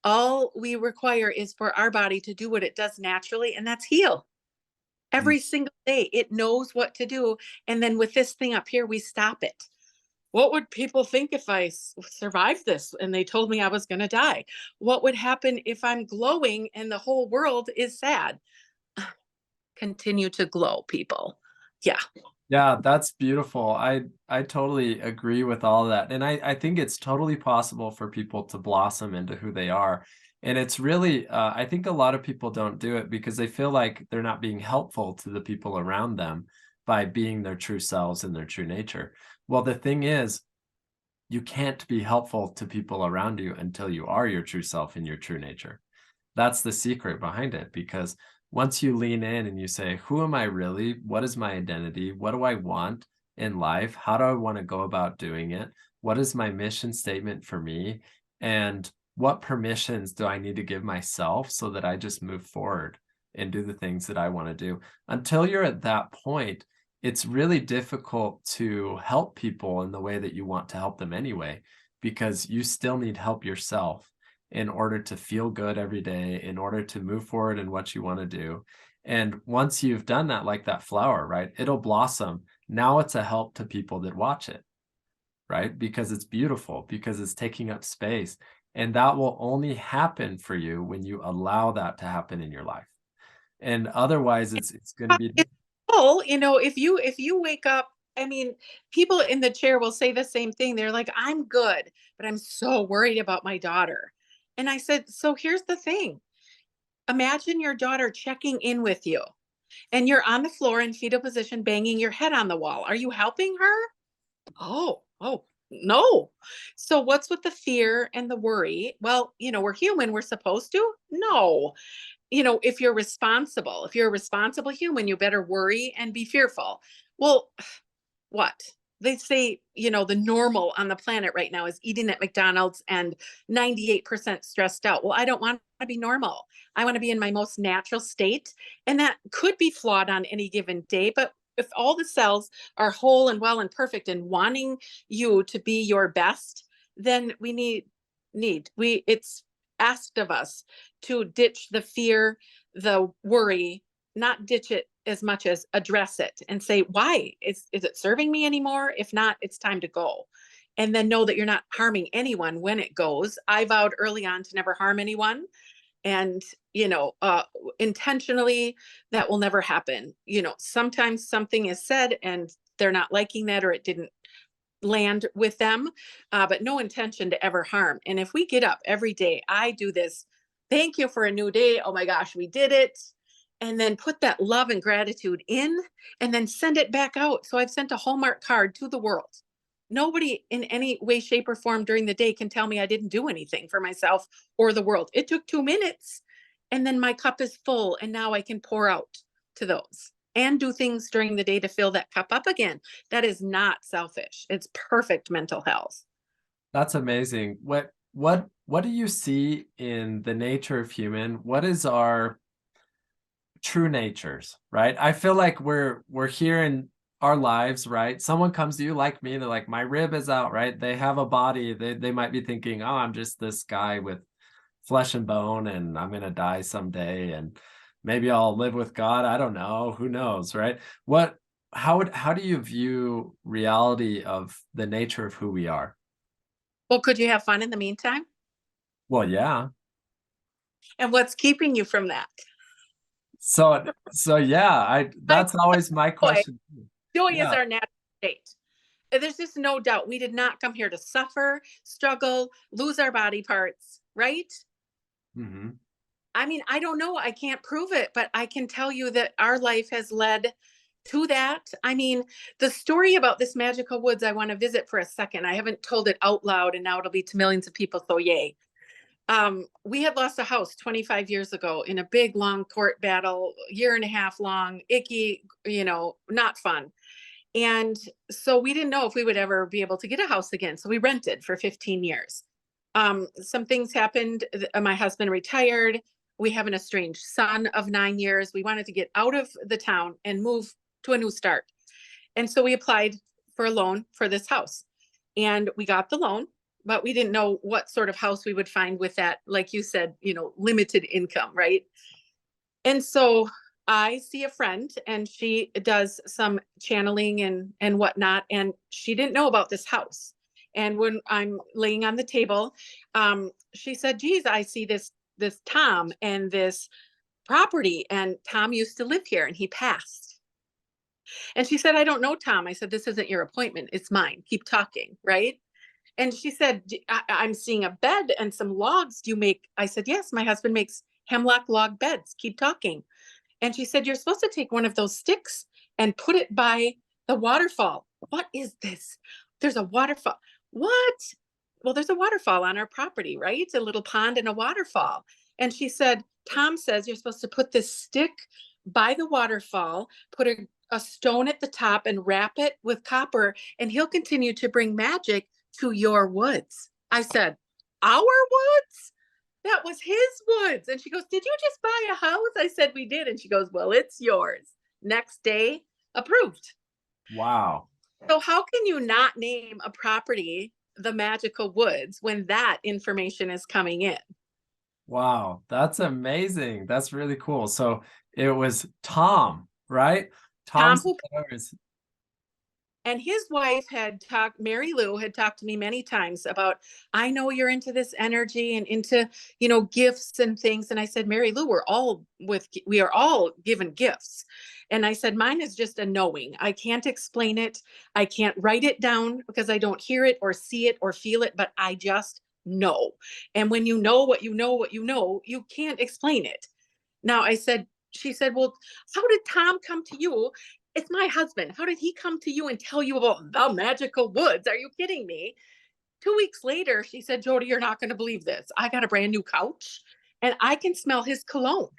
Speaker 3: All we require is for our body to do what it does naturally, and that's heal. Every single day, it knows what to do. And then with this thing up here, we stop it. What would people think if I survived this and they told me I was going to die? What would happen if I'm glowing and the whole world is sad? Continue to glow, people. Yeah.
Speaker 2: Yeah, that's beautiful. I totally agree with all of that. And I think it's totally possible for people to blossom into who they are. And it's really, I think a lot of people don't do it because they feel like they're not being helpful to the people around them by being their true selves and their true nature. Well, the thing is, you can't be helpful to people around you until you are your true self and your true nature. That's the secret behind it, because once you lean in and you say, who am I really? What is my identity? What do I want in life? How do I want to go about doing it? What is my mission statement for me? And what permissions do I need to give myself so that I just move forward and do the things that I want to do? Until you're at that point, it's really difficult to help people in the way that you want to help them anyway, because you still need help yourself in order to feel good every day, in order to move forward in what you want to do. And once you've done that, like that flower, right, it'll blossom. Now it's a help to people that watch it, right? Because it's beautiful, because it's taking up space. And that will only happen for you when you allow that to happen in your life. And otherwise, it's going to be.
Speaker 3: If you wake up, I mean, people in the chair will say the same thing. They're like, I'm good, but I'm so worried about my daughter. And I said, so here's the thing. Imagine your daughter checking in with you and you're on the floor in fetal position, banging your head on the wall. Are you helping her? Oh, no. So what's with the fear and the worry? Well, we're human. We're supposed to. No. If you're a responsible human, you better worry and be fearful. Well, what? They say, the normal on the planet right now is eating at McDonald's and 98% stressed out. Well, I don't want to be normal. I want to be in my most natural state. And that could be flawed on any given day. But if all the cells are whole and well and perfect and wanting you to be your best, then we it's asked of us to ditch the fear, the worry, not ditch it as much as address it and say, why is it serving me anymore? If not, it's time to go. And then know that you're not harming anyone when it goes. I vowed early on to never harm anyone. And, intentionally, that will never happen. Sometimes something is said and they're not liking that, or it didn't land with them, but no intention to ever harm. And if we get up every day, I do this, thank you for a new day. Oh my gosh, we did it. And then put that love and gratitude in and then send it back out. So I've sent a Hallmark card to the world. Nobody in any way, shape, or form during the day can tell me I didn't do anything for myself or the world. It took 2 minutes and then my cup is full and now I can pour out to those and do things during the day to fill that cup up again. That is not selfish. It's perfect mental health.
Speaker 2: That's amazing. What do you see in the nature of human? What is our true natures, right? I feel like we're here in our lives, right? Someone comes to you like me, they're like, my rib is out, right? They have a body. They might be thinking, oh, I'm just this guy with flesh and bone and I'm going to die someday and maybe I'll live with God. I don't know. Who knows, right? What how do you view reality of the nature of who we are?
Speaker 3: Well, could you have fun in the meantime?
Speaker 2: Well, yeah.
Speaker 3: And what's keeping you from that?
Speaker 2: So yeah,
Speaker 3: I
Speaker 2: that's always my
Speaker 3: joy.
Speaker 2: question.
Speaker 3: Joy is
Speaker 2: Yeah.
Speaker 3: our natural state. There's just no doubt we did not come here to suffer, struggle, lose our body parts, right?
Speaker 2: Hmm.
Speaker 3: I mean, I don't know. I can't prove it, but I can tell you that our life has led to that. I mean, the story about this magical woods, I want to visit for a second. I haven't told it out loud, and now it'll be to millions of people. So, yay. We had lost a house 25 years ago in a big, long court battle, year and a half long, icky, not fun. And so we didn't know if we would ever be able to get a house again. So we rented for 15 years. Some things happened. My husband retired. We have an estranged son of 9 years. We wanted to get out of the town and move to a new start. And so we applied for a loan for this house. And we got the loan, but we didn't know what sort of house we would find with that, like you said, limited income, right? And so I see a friend and she does some channeling and whatnot, and she didn't know about this house. And when I'm laying on the table, she said, geez, I see this Tom and this property, and Tom used to live here and he passed. And she said, I don't know Tom. I said, this isn't your appointment, it's mine. Keep talking, right? And she said, I'm seeing a bed and some logs. Do you make? I said, yes, my husband makes hemlock log beds. Keep talking. And she said, you're supposed to take one of those sticks and put it by the waterfall. What is this? There's a waterfall. What? Well, there's a waterfall on our property, right? A little pond and a waterfall. And she said, Tom says you're supposed to put this stick by the waterfall, put a stone at the top and wrap it with copper, and he'll continue to bring magic to your woods. I said, our woods? That was his woods. And she goes, did you just buy a house? I said, we did. And she goes, well, it's yours. Next day, approved.
Speaker 2: Wow.
Speaker 3: So how can you not name a property the magical woods when that information is coming in?
Speaker 2: Wow, that's amazing. That's really cool. So it was Tom, right?
Speaker 3: Tom,
Speaker 2: Tom's
Speaker 3: who and his wife had talked, Mary Lou had talked to me many times about, I know you're into this energy and into, gifts and things. And I said, Mary Lou, we are all given gifts. And I said, mine is just a knowing. I can't explain it. I can't write it down because I don't hear it or see it or feel it, but I just know. And when you know what you know, you can't explain it. Now she said, well, how did Tom come to you? It's my husband. How did he come to you and tell you about the magical woods? Are you kidding me? 2 weeks later, she said, Jody, you're not going to believe this. I got a brand new couch and I can smell his cologne.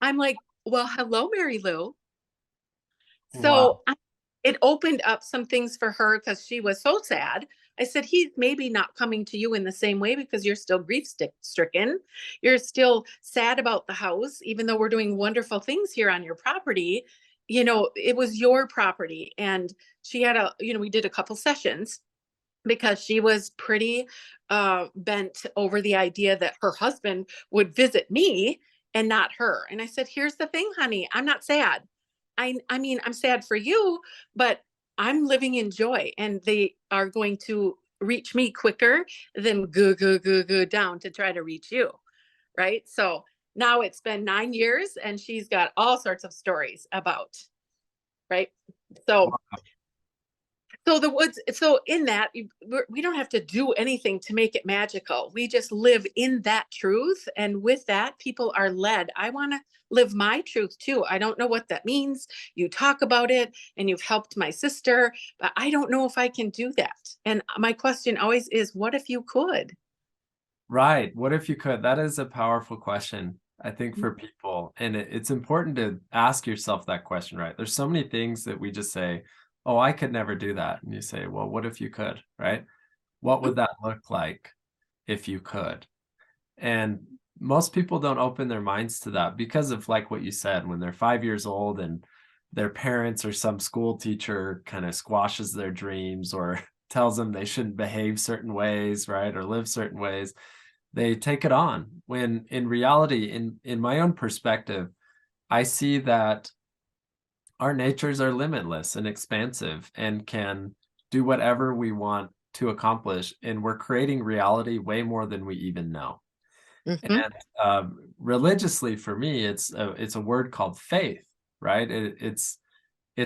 Speaker 3: I'm like, well, hello, Mary Lou.
Speaker 2: wow.
Speaker 3: It opened up some things for her because she was so sad. I said, he's maybe not coming to you in the same way because you're still grief stricken. You're still sad about the house, even though we're doing wonderful things here on your property. It was your property. And she had we did a couple sessions because she was pretty bent over the idea that her husband would visit me and not her. And I said, here's the thing, honey, I'm not sad. I mean, I'm sad for you, but I'm living in joy, and they are going to reach me quicker than go down to try to reach you. Right. So now it's been 9 years and she's got all sorts of stories about. Right. So the woods, so in that, we don't have to do anything to make it magical. We just live in that truth. And with that, people are led. I want to live my truth too. I don't know what that means. You talk about it and you've helped my sister, but I don't know if I can do that. And my question always is, what if you could?
Speaker 2: Right. What if you could? That is a powerful question, I think, for people. And it's important to ask yourself that question, right? There's so many things that we just say, oh, I could never do that. And you say, well, what if you could, right? What would that look like if you could? And most people don't open their minds to that because of, like what you said, when they're 5 years old and their parents or some school teacher kind of squashes their dreams or tells them they shouldn't behave certain ways, right? Or live certain ways, they take it on. When in reality, in my own perspective, I see that our natures are limitless and expansive and can do whatever we want to accomplish. And we're creating reality way more than we even know.
Speaker 3: Mhm.
Speaker 2: And religiously, for me, it's a word called faith, right? It's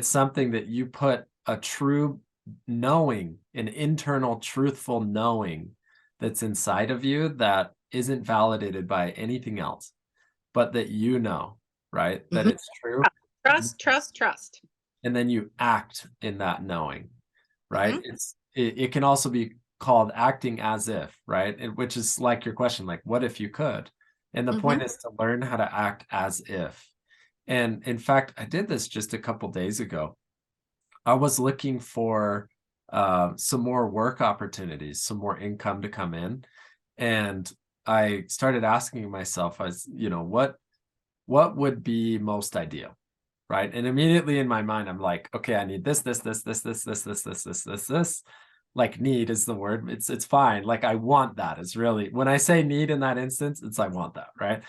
Speaker 2: something that you put a true knowing, an internal, truthful knowing that's inside of you that isn't validated by anything else, but that you know, right? That
Speaker 3: Mhm.
Speaker 2: it's true.
Speaker 3: Trust, trust, trust.
Speaker 2: And then you act in that knowing, right?
Speaker 3: Mhm.
Speaker 2: It can also be called acting as if, right? Which is like your question, like, what if you could? And the point
Speaker 3: Mhm.
Speaker 2: is to learn how to act as if. And in fact, I did this just a couple days ago. I was looking for some more work opportunities, some more income to come in. And I started asking myself, what would be most ideal? Right. And immediately in my mind, I'm like, okay, I need this. Like need is the word. It's fine. Like I want that. It's really when I say need in that instance, it's I want that. Right.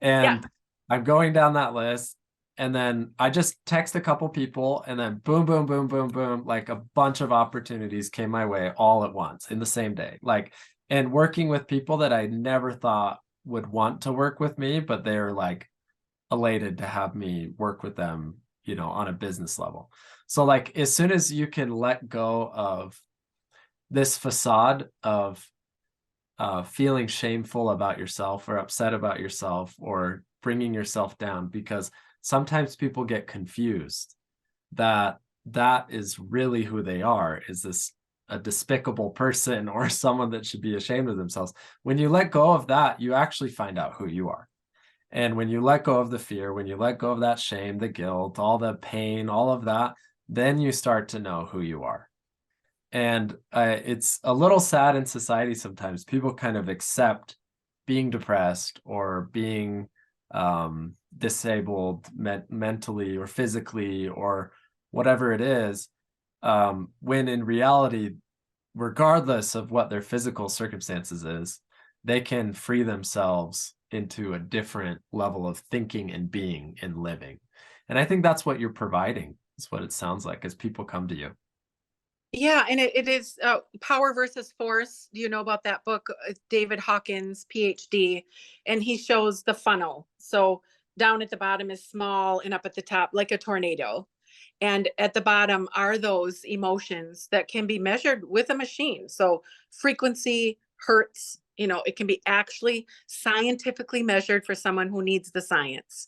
Speaker 3: Yeah.
Speaker 2: And I'm going down that list. And then I just text a couple people and then boom, boom, boom, boom, boom. Like a bunch of opportunities came my way all at once in the same day. Like, and working with people that I never thought would want to work with me, but they're like elated to have me work with them, on a business level. So like as soon as you can let go of this facade of feeling shameful about yourself or upset about yourself or bringing yourself down, because sometimes people get confused that that is really who they are, is this a despicable person or someone that should be ashamed of themselves. When you let go of that, you actually find out who you are. And when you let go of the fear, when you let go of that shame, the guilt, all the pain, all of that, then you start to know who you are. And it's a little sad in society sometimes. People kind of accept being depressed or being disabled mentally or physically or whatever it is, when in reality, regardless of what their physical circumstances is, they can free themselves into a different level of thinking and being and living. And I think that's what you're providing, is what it sounds like as people come to you.
Speaker 3: Yeah, and it is Power versus Force. Do you know about that book? David Hawkins, PhD, and he shows the funnel. So down at the bottom is small and up at the top like a tornado. And at the bottom are those emotions that can be measured with a machine. So frequency, hertz, it can be actually scientifically measured for someone who needs the science.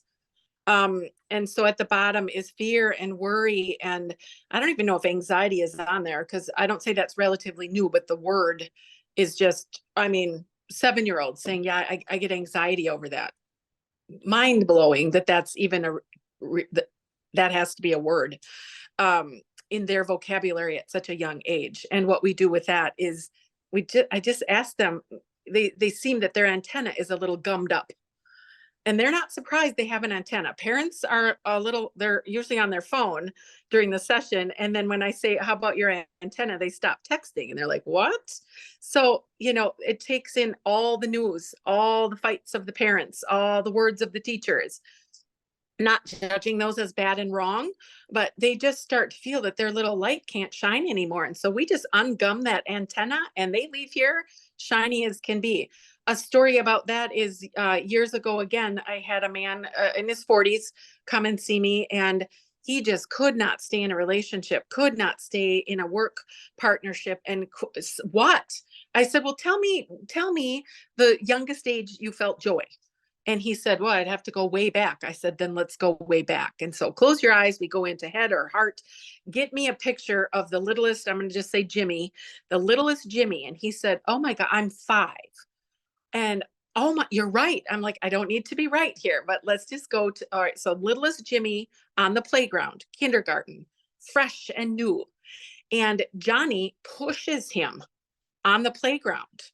Speaker 3: And so at the bottom is fear and worry. And I don't even know if anxiety is on there because I don't say that's relatively new, but the word is just, I mean, 7-year-olds saying, yeah, I get anxiety over that. Mind blowing that that's even that has to be a word in their vocabulary at such a young age. And what we do with that is I just ask them, they seem that their antenna is a little gummed up and they're not surprised they have an antenna. Parents are they're usually on their phone during the session. And then when I say, how about your antenna? They stop texting and they're like, what? So, it takes in all the news, all the fights of the parents, all the words of the teachers, not judging those as bad and wrong, but they just start to feel that their little light can't shine anymore. And so we just ungum that antenna and they leave here shiny as can be. A story about that is years ago, again, I had a man in his 40s come and see me, and he just could not stay in a relationship, could not stay in a work partnership. And what? I said, well, tell me the youngest age you felt joy. And he said, well, I'd have to go way back. I said, then let's go way back. And so close your eyes. We go into head or heart. Get me a picture of the littlest, I'm going to just say Jimmy, the littlest Jimmy. And he said, oh my God, I'm 5. And oh my, you're right. I'm like, I don't need to be right here, but let's just go to, all right. So littlest Jimmy on the playground, kindergarten, fresh and new. And Johnny pushes him on the playground.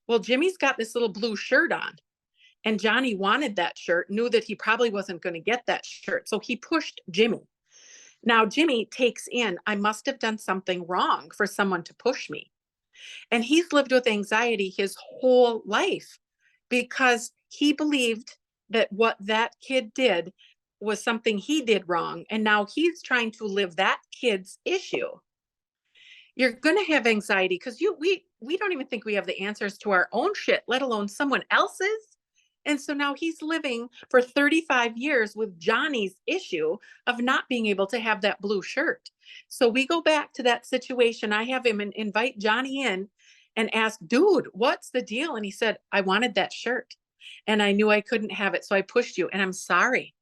Speaker 3: Well, Jimmy's got this little blue shirt on. And Johnny wanted that shirt, knew that he probably wasn't going to get that shirt. So he pushed Jimmy. Now, Jimmy takes in, I must have done something wrong for someone to push me. And he's lived with anxiety his whole life because he believed that what that kid did was something he did wrong. And now he's trying to live that kid's issue. You're going to have anxiety because we don't even think we have the answers to our own shit, let alone someone else's. And so now he's living for 35 years with Johnny's issue of not being able to have that blue shirt. So we go back to that situation. I have him invite Johnny in and ask, dude, what's the deal? And he said, I wanted that shirt and I knew I couldn't have it. So I pushed you and I'm sorry.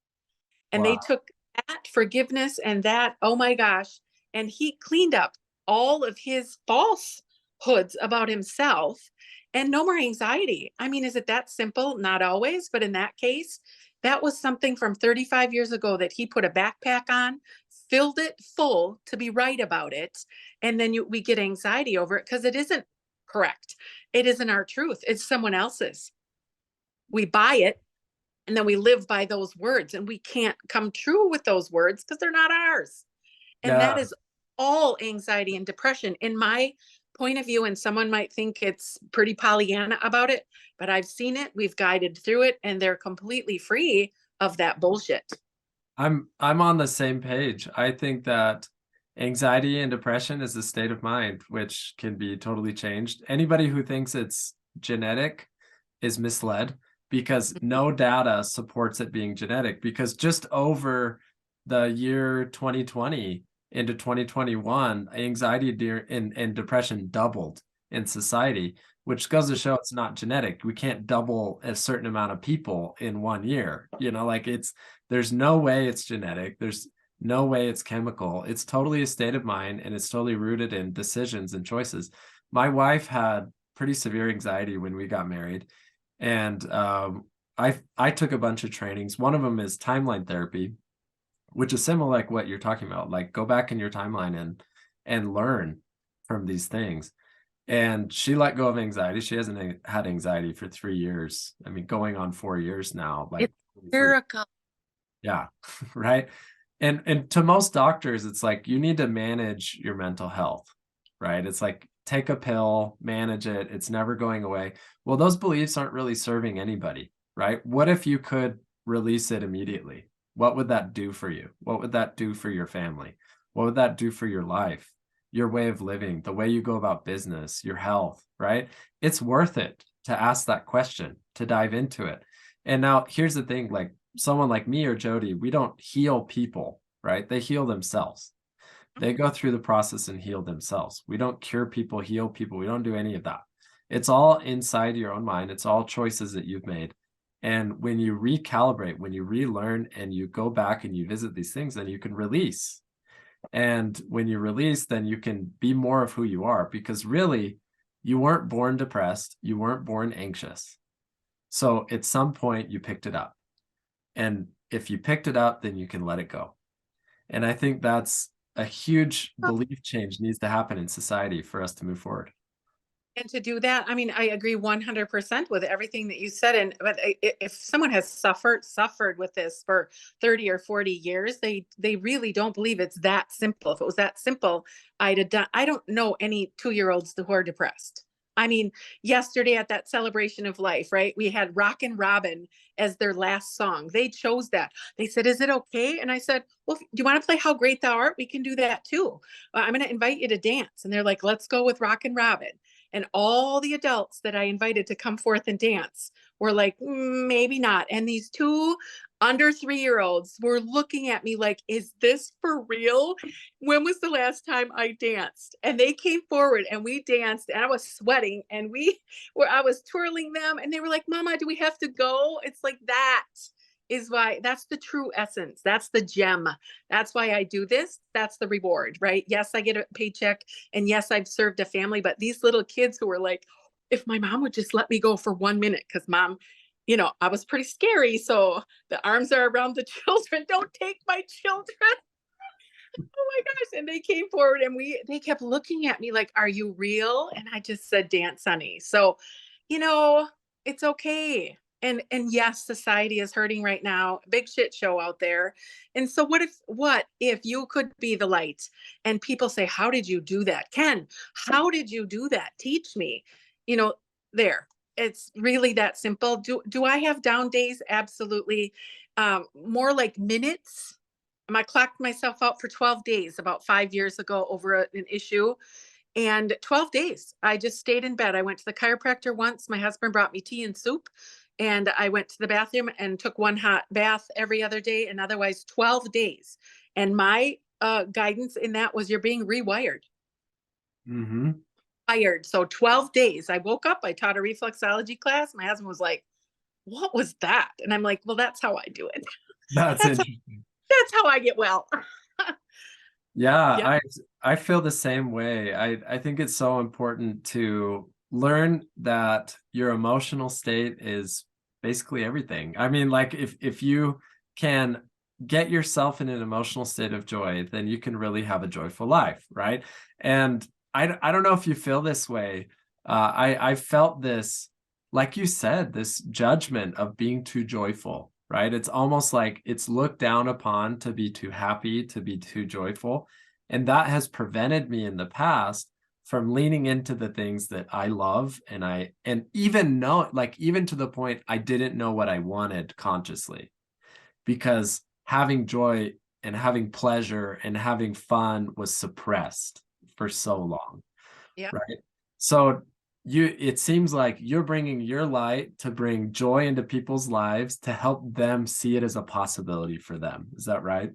Speaker 3: And they
Speaker 2: Wow.
Speaker 3: took that forgiveness and that, oh my gosh. And he cleaned up all of his falsehoods about himself and no more anxiety. I mean, is it that simple? Not always, but in that case, that was something from 35 years ago that he put a backpack on, filled it full to be right about it. And then we get anxiety over it because it isn't correct. It isn't our truth. It's someone else's. We buy it and then we live by those words and we can't come true with those words because they're not ours. And that
Speaker 2: Yeah.
Speaker 3: is all anxiety and depression in my point of view. And someone might think it's pretty Pollyanna about it, but I've seen it. We've guided through it and they're completely free of that bullshit.
Speaker 2: I'm on the same page. I think that anxiety and depression is a state of mind which can be totally changed. Anybody who thinks it's genetic is misled because no data supports it being genetic, because just over the year 2020 into 2021, anxiety and depression doubled in society, which goes to show it's not genetic. We can't double a certain amount of people in 1 year. Like there's no way it's genetic. There's no way it's chemical. It's totally a state of mind, and it's totally rooted in decisions and choices. My wife had pretty severe anxiety when we got married, and I took a bunch of trainings. One of them is timeline therapy, which is similar like what you're talking about. Like go back in your timeline and learn from these things. And she let go of anxiety. She hasn't had anxiety for 3 years. I mean, going on 4 years now. Like
Speaker 3: It's a miracle.
Speaker 2: yeah, right. And to most doctors, it's like you need to manage your mental health, right? It's like take a pill, manage it. It's never going away. Well, those beliefs aren't really serving anybody, right? What if you could release it immediately? What would that do for you? What would that do for your family? What would that do for your life, your way of living, the way you go about business, your health, right? It's worth it to ask that question, to dive into it. And now here's the thing, like someone like me or Jody, we don't heal people, right? They heal themselves. They go through the process and heal themselves. We don't cure people, heal people. We don't do any of that. It's all inside your own mind. It's all choices that you've made. And when you recalibrate, when you relearn and you go back and you visit these things, then you can release. And when you release, then you can be more of who you are, because really you weren't born depressed. You weren't born anxious. So at some point you picked it up. And if you picked it up, then you can let it go. And I think that's a huge belief change needs to happen in society for us to move forward.
Speaker 3: And to do that, I mean, I agree 100% with everything that you said. And but if someone has suffered with this for 30 or 40 years, they really don't believe it's that simple. If it was that simple, I'd have done. I don't know any 2-year-olds who are depressed. I mean, yesterday at that celebration of life, right? We had Rockin' Robin as their last song. They chose that. They said, "Is it okay?" And I said, "Well, do you want to play How Great Thou Art? We can do that too. I'm going to invite you to dance." And they're like, "Let's go with Rockin' Robin." And all the adults that I invited to come forth and dance were like, maybe not. And these 2 under 3-year-olds were looking at me like, is this for real? When was the last time I danced? And they came forward and we danced and I was sweating and I was twirling them and they were like, "Mama, do we have to go?" It's like that is why that's the true essence. That's the gem. That's why I do this. That's the reward, right? Yes, I get a paycheck and yes, I've served a family, but these little kids who were like, if my mom would just let me go for 1 minute, because mom, I was pretty scary. So the arms are around the children. Don't take my children. Oh my gosh. And they came forward and they kept looking at me like, "Are you real?" And I just said, "Dance, honey." So, it's okay. And yes, society is hurting right now. Big shit show out there. And so what if you could be the light and people say, "How did you do that?" Ken, how did you do that? Teach me. You know, there. It's really that simple. Do I have down days? Absolutely. more like minutes. I clocked myself out for 12 days about 5 years ago over an issue. And 12 days, I just stayed in bed. I went to the chiropractor once. My husband brought me tea and soup. And I went to the bathroom and took one hot bath every other day. And otherwise, 12 days. And my guidance in that was you're being rewired.
Speaker 2: Mm-hmm.
Speaker 3: Wired. So 12 days. I woke up, I taught a reflexology class. My husband was like, what was that? And I'm like, well, that's how I do it.
Speaker 2: That's
Speaker 3: That's
Speaker 2: interesting.
Speaker 3: that's how I get well.
Speaker 2: Yeah,
Speaker 3: Yeah,
Speaker 2: I feel the same way. I think it's so important to learn that your emotional state is basically everything. I mean, like if you can get yourself in an emotional state of joy, then you can really have a joyful life, right? And I don't know if you feel this way. I felt this, like you said, this judgment of being too joyful, right? It's almost like it's looked down upon to be too happy, to be too joyful. And that has prevented me in the past from leaning into the things that I love. And even know, like, even to the point I didn't know what I wanted consciously, because having joy and having pleasure and having fun was suppressed for so long.
Speaker 3: yeah,
Speaker 2: Right. So it seems like you're bringing your light to bring joy into people's lives to help them see it as a possibility for them. Is that right?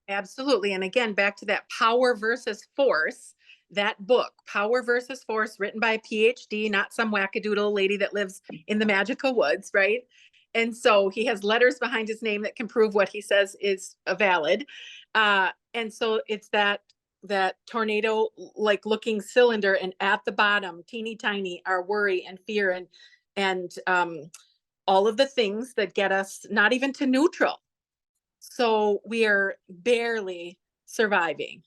Speaker 3: absolutely. And again, back to that power versus force, that book, Power versus Force, written by a PhD, not some wackadoodle lady that lives in the magical woods, right? And so he has letters behind his name that can prove what he says is valid. And so it's that tornado like looking cylinder, and at the bottom, teeny tiny, are worry and fear and all of the things that get us not even to neutral. So we are barely surviving.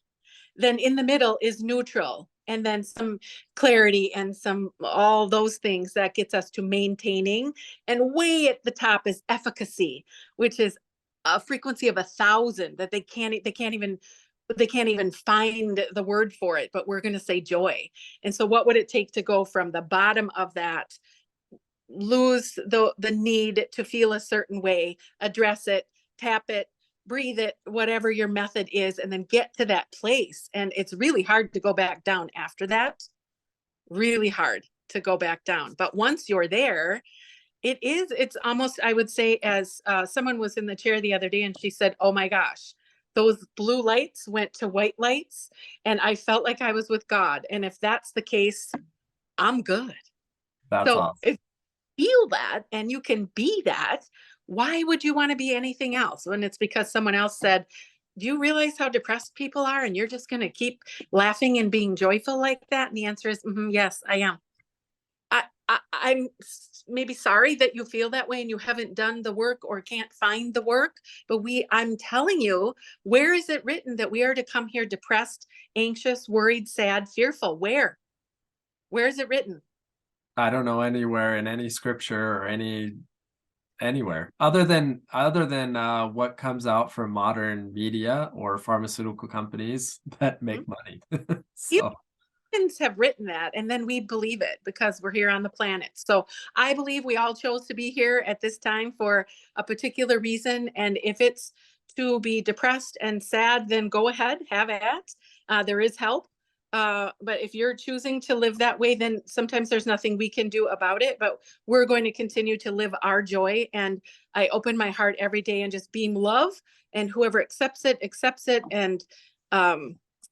Speaker 3: Then in the middle is neutral, and then some clarity and some all those things that gets us to maintaining. And way at the top is efficacy, which is a frequency of 1,000 that they can't even find the word for it, but we're going to say joy. And so what would it take to go from the bottom of that, lose the need to feel a certain way, address it, tap it, breathe it, whatever your method is, and then get to that place. And it's really hard to go back down after that. Really hard to go back down. But once you're there, it's almost, I would say, as someone was in the chair the other day and she said, oh my gosh, those blue lights went to white lights and I felt like I was with God. And if that's the case, I'm good.
Speaker 2: That's
Speaker 3: So
Speaker 2: awesome.
Speaker 3: if you feel that and you can be that, why would you want to be anything else? When it's because someone else said, do you realize how depressed people are? And you're just going to keep laughing and being joyful like that? And the answer is, yes, I am. I'm maybe sorry that you feel that way and you haven't done the work or can't find the work, but I'm telling you, where is it written that we are to come here depressed, anxious, worried, sad, fearful? Where is it written?
Speaker 2: I don't know anywhere in any scripture or anywhere other than what comes out from modern media or pharmaceutical companies that make money. So
Speaker 3: Humans have written that, and then we believe it because we're here on the planet. So I believe we all chose to be here at this time for a particular reason. And if it's to be depressed and sad, then go ahead, have at. There is help. But if you're choosing to live that way, then sometimes there's nothing we can do about it. But we're going to continue to live our joy. And I open my heart every day and just beam love. And whoever accepts it, accepts it.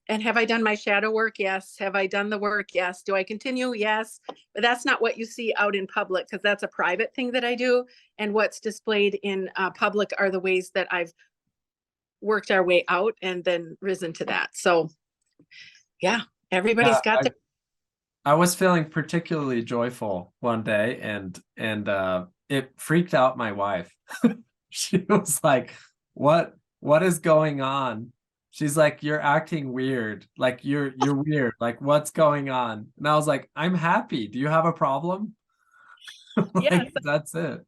Speaker 3: And have I done my shadow work? Yes. Have I done the work? Yes. Do I continue? Yes. But that's not what you see out in public, because that's a private thing that I do. And what's displayed in public are the ways that I've worked our way out and then risen to that. So yeah, everybody's
Speaker 2: yeah,
Speaker 3: got their.
Speaker 2: I was feeling particularly joyful one day, and it freaked out my wife. She was like, what is going on? She's like, you're acting weird. Like you're weird. Like, what's going on? And I was like, I'm happy. Do you have a problem?
Speaker 3: Yes,
Speaker 2: Like, that's it.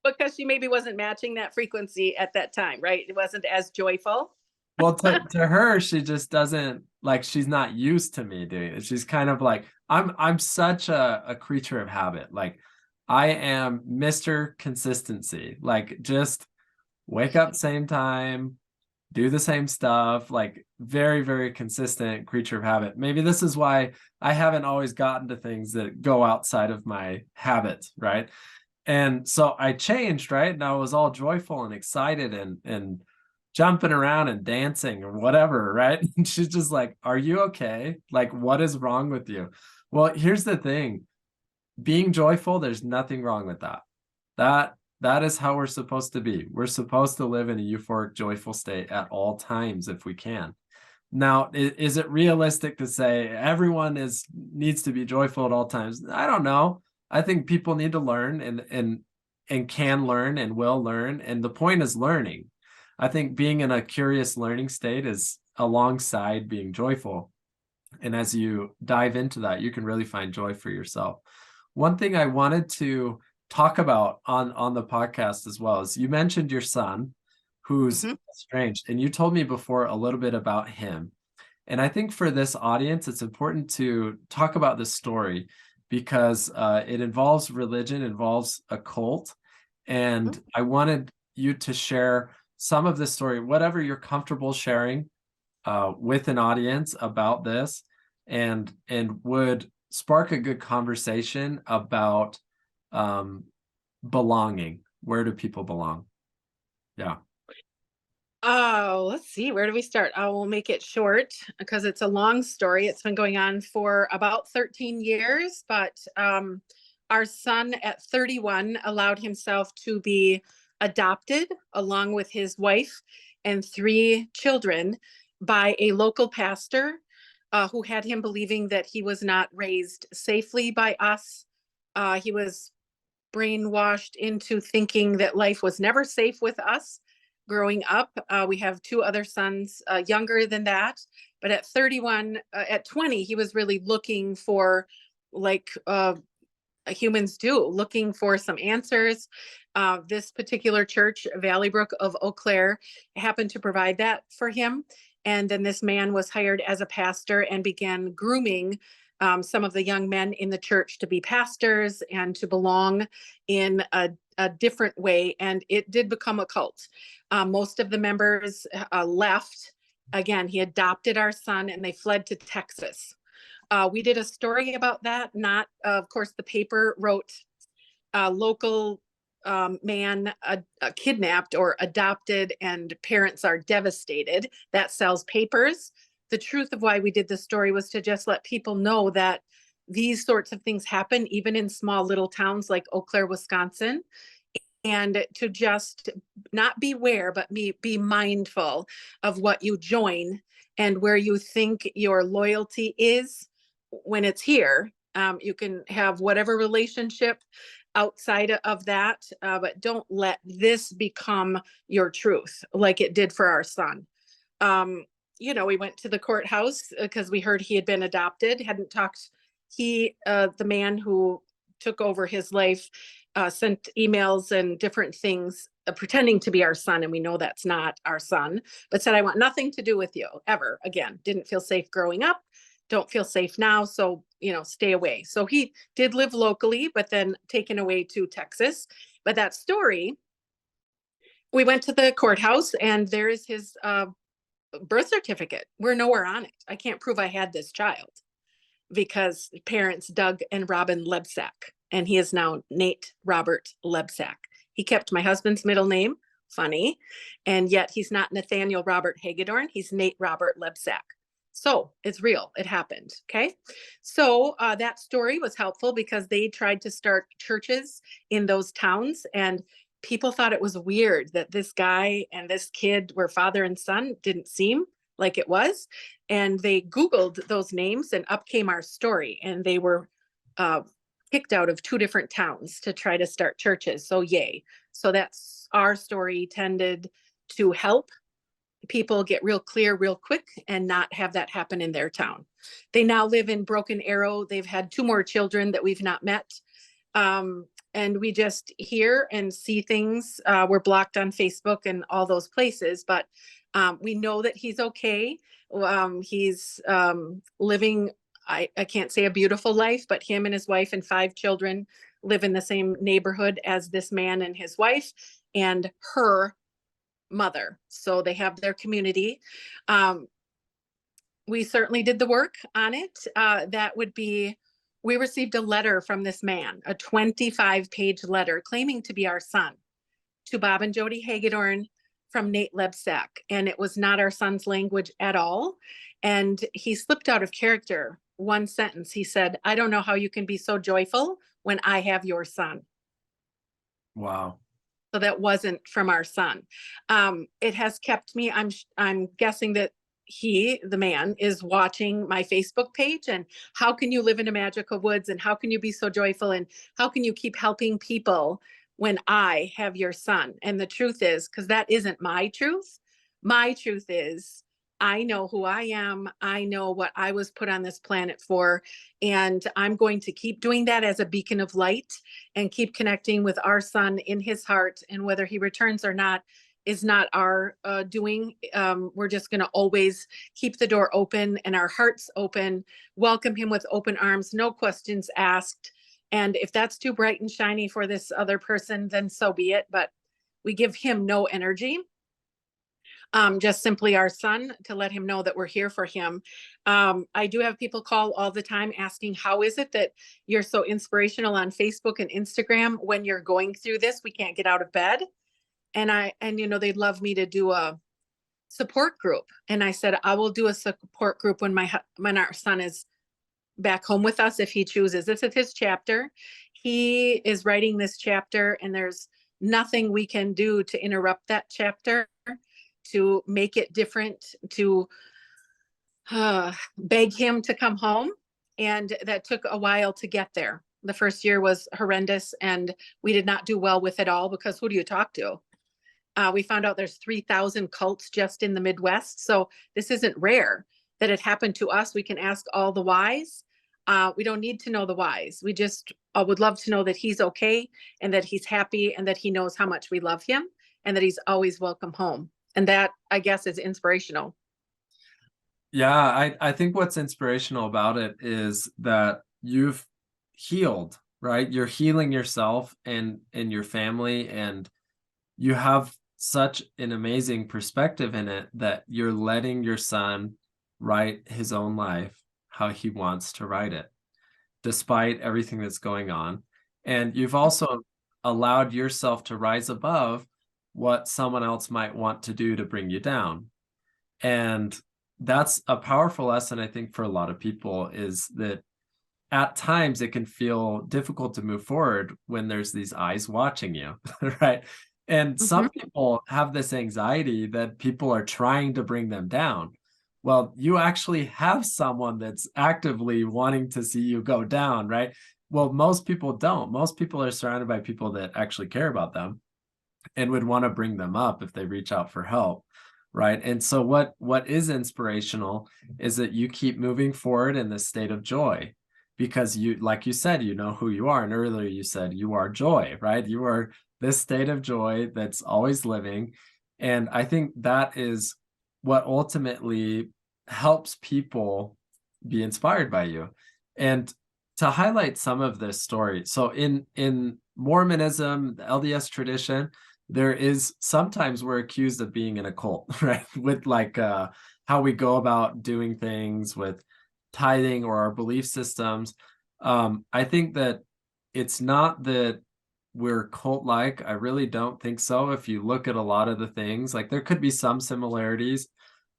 Speaker 3: because she maybe wasn't matching that frequency at that time, right? It wasn't as joyful.
Speaker 2: Well, to her, she just doesn't, like, she's not used to me doing it. She's kind of like, I'm such a creature of habit. Like I am Mr. Consistency. Like, just wake up same time, do the same stuff, like very, very consistent creature of habit. Maybe this is why I haven't always gotten to things that go outside of my habits, right? And so I changed, right? And I was all joyful and excited and jumping around and dancing or whatever, right? And she's just like, "Are you okay? Like, what is wrong with you?" Well, here's the thing. Being joyful, there's nothing wrong with that. That is how we're supposed to be. We're supposed to live in a euphoric, joyful state at all times if we can. Now, is it realistic to say everyone needs to be joyful at all times? I don't know. I think people need to learn and can learn and will learn. And the point is learning. I think being in a curious learning state is alongside being joyful. And as you dive into that, you can really find joy for yourself. One thing I wanted to talk about on the podcast as well is you mentioned your son who's estranged, and you told me before a little bit about him. And I think for this audience, it's important to talk about this story because it involves religion, involves a cult. And I wanted you to share some of this story, whatever you're comfortable sharing with an audience about this, and would spark a good conversation about belonging. Where do people belong? Yeah.
Speaker 3: Oh, let's see. Where do we start? I will make it short because it's a long story. It's been going on for about 13 years, but our son at 31 allowed himself to be adopted along with his wife and 3 children by a local pastor who had him believing that he was not raised safely by us. He was brainwashed into thinking that life was never safe with us. Growing up, we have 2 other sons younger than that, but at 31, at 20, he was really looking for, like humans do, looking for some answers. This particular church, Valley Brook of Eau Claire, happened to provide that for him. And then this man was hired as a pastor and began grooming some of the young men in the church to be pastors and to belong in a different way. And it did become a cult. Most of the members left. Again, he adopted our son and they fled to Texas. We did a story about that. Not, of course, the paper wrote local man kidnapped or adopted and parents are devastated. That sells papers. The truth of why we did this story was to just let people know that these sorts of things happen even in small little towns like Eau Claire, Wisconsin, and to just not beware, but be mindful of what you join and where you think your loyalty is when it's here. You can have whatever relationship outside of that, but don't let this become your truth like it did for our son. We went to the courthouse because we heard he had been adopted, hadn't talked. The man who took over his life, sent emails and different things pretending to be our son. And we know that's not our son, but said, "I want nothing to do with you ever again." Didn't feel safe growing up. Don't feel safe now. So, stay away. So he did live locally, but then taken away to Texas. But that story, we went to the courthouse and there is his birth certificate. We're nowhere on it. I can't prove I had this child because parents Doug and Robin Lebsack, and he is now Nate Robert Lebsack. He kept my husband's middle name, funny, and yet he's not Nathaniel Robert Hagedorn. He's Nate Robert Lebsack. So it's real. It happened. Okay. So that story was helpful because they tried to start churches in those towns and people thought it was weird that this guy and this kid were father and son. Didn't seem like it was. And they Googled those names and up came our story. And they were kicked out of 2 different towns to try to start churches. So yay. So that's our story tended to help people get real clear real quick and not have that happen in their town. They now live in Broken Arrow. They've had 2 more children that we've not met. And we just hear and see things. We're blocked on Facebook and all those places, but we know that he's okay. He's living, I can't say a beautiful life, but him and his wife and 5 children live in the same neighborhood as this man and his wife and her mother. So they have their community. We certainly did the work on it. We received a letter from this man, a 25-page letter claiming to be our son, to Bob and Jody Hagedorn from Nate Lebsack. And it was not our son's language at all. And he slipped out of character. One sentence, he said, "I don't know how you can be so joyful when I have your son."
Speaker 2: Wow.
Speaker 3: So that wasn't from our son. It has kept me, I'm guessing that the man, is watching my Facebook page, and how can you live in a magical woods, and how can you be so joyful, and how can you keep helping people when I have your son? And the truth is, because that isn't my truth is, I know who I am. I know what I was put on this planet for. And I'm going to keep doing that as a beacon of light and keep connecting with our son in his heart. And whether he returns or not is not our doing. We're just going to always keep the door open and our hearts open, welcome him with open arms, no questions asked. And if that's too bright and shiny for this other person, then so be it. But we give him no energy. Just simply our son, to let him know that we're here for him. I do have people call all the time asking, how is it that you're so inspirational on Facebook and Instagram when you're going through this? We can't get out of bed. And they'd love me to do a support group. And I said, I will do a support group when our son is back home with us, if he chooses. This is his chapter. He is writing this chapter, and there's nothing we can do to interrupt that chapter, to make it different, to beg him to come home. And that took a while to get there. The first year was horrendous, and we did not do well with it all, because who do you talk to? We found out there's 3,000 cults just in the Midwest. So this isn't rare that it happened to us. We can ask all the whys. We don't need to know the whys. We just would love to know that he's okay, and that he's happy, and that he knows how much we love him, and that he's always welcome home. And that, I guess, is inspirational.
Speaker 2: Yeah, I think what's inspirational about it is that you've healed, right? You're healing yourself and your family, and you have such an amazing perspective in it that you're letting your son write his own life how he wants to write it, despite everything that's going on. And you've also allowed yourself to rise above what someone else might want to do to bring you down. And that's a powerful lesson, I think, for a lot of people, is that at times it can feel difficult to move forward when there's these eyes watching you, right? And some people have this anxiety that people are trying to bring them down. Well, you actually have someone that's actively wanting to see you go down, right? Well, most people don't. Most people are surrounded by people that actually care about them and would want to bring them up if they reach out for help, right? And so what is inspirational is that you keep moving forward in this state of joy, because you, like you said, you know who you are. And earlier you said you are joy, right? You are this state of joy that's always living. And I think that is what ultimately helps people be inspired by you. And to highlight some of this story, so in Mormonism, the LDS tradition, there is sometimes we're accused of being in a cult, right? With like how we go about doing things with tithing or our belief systems. I think that it's not that we're cult-like. I really don't think so. If you look at a lot of the things, like there could be some similarities,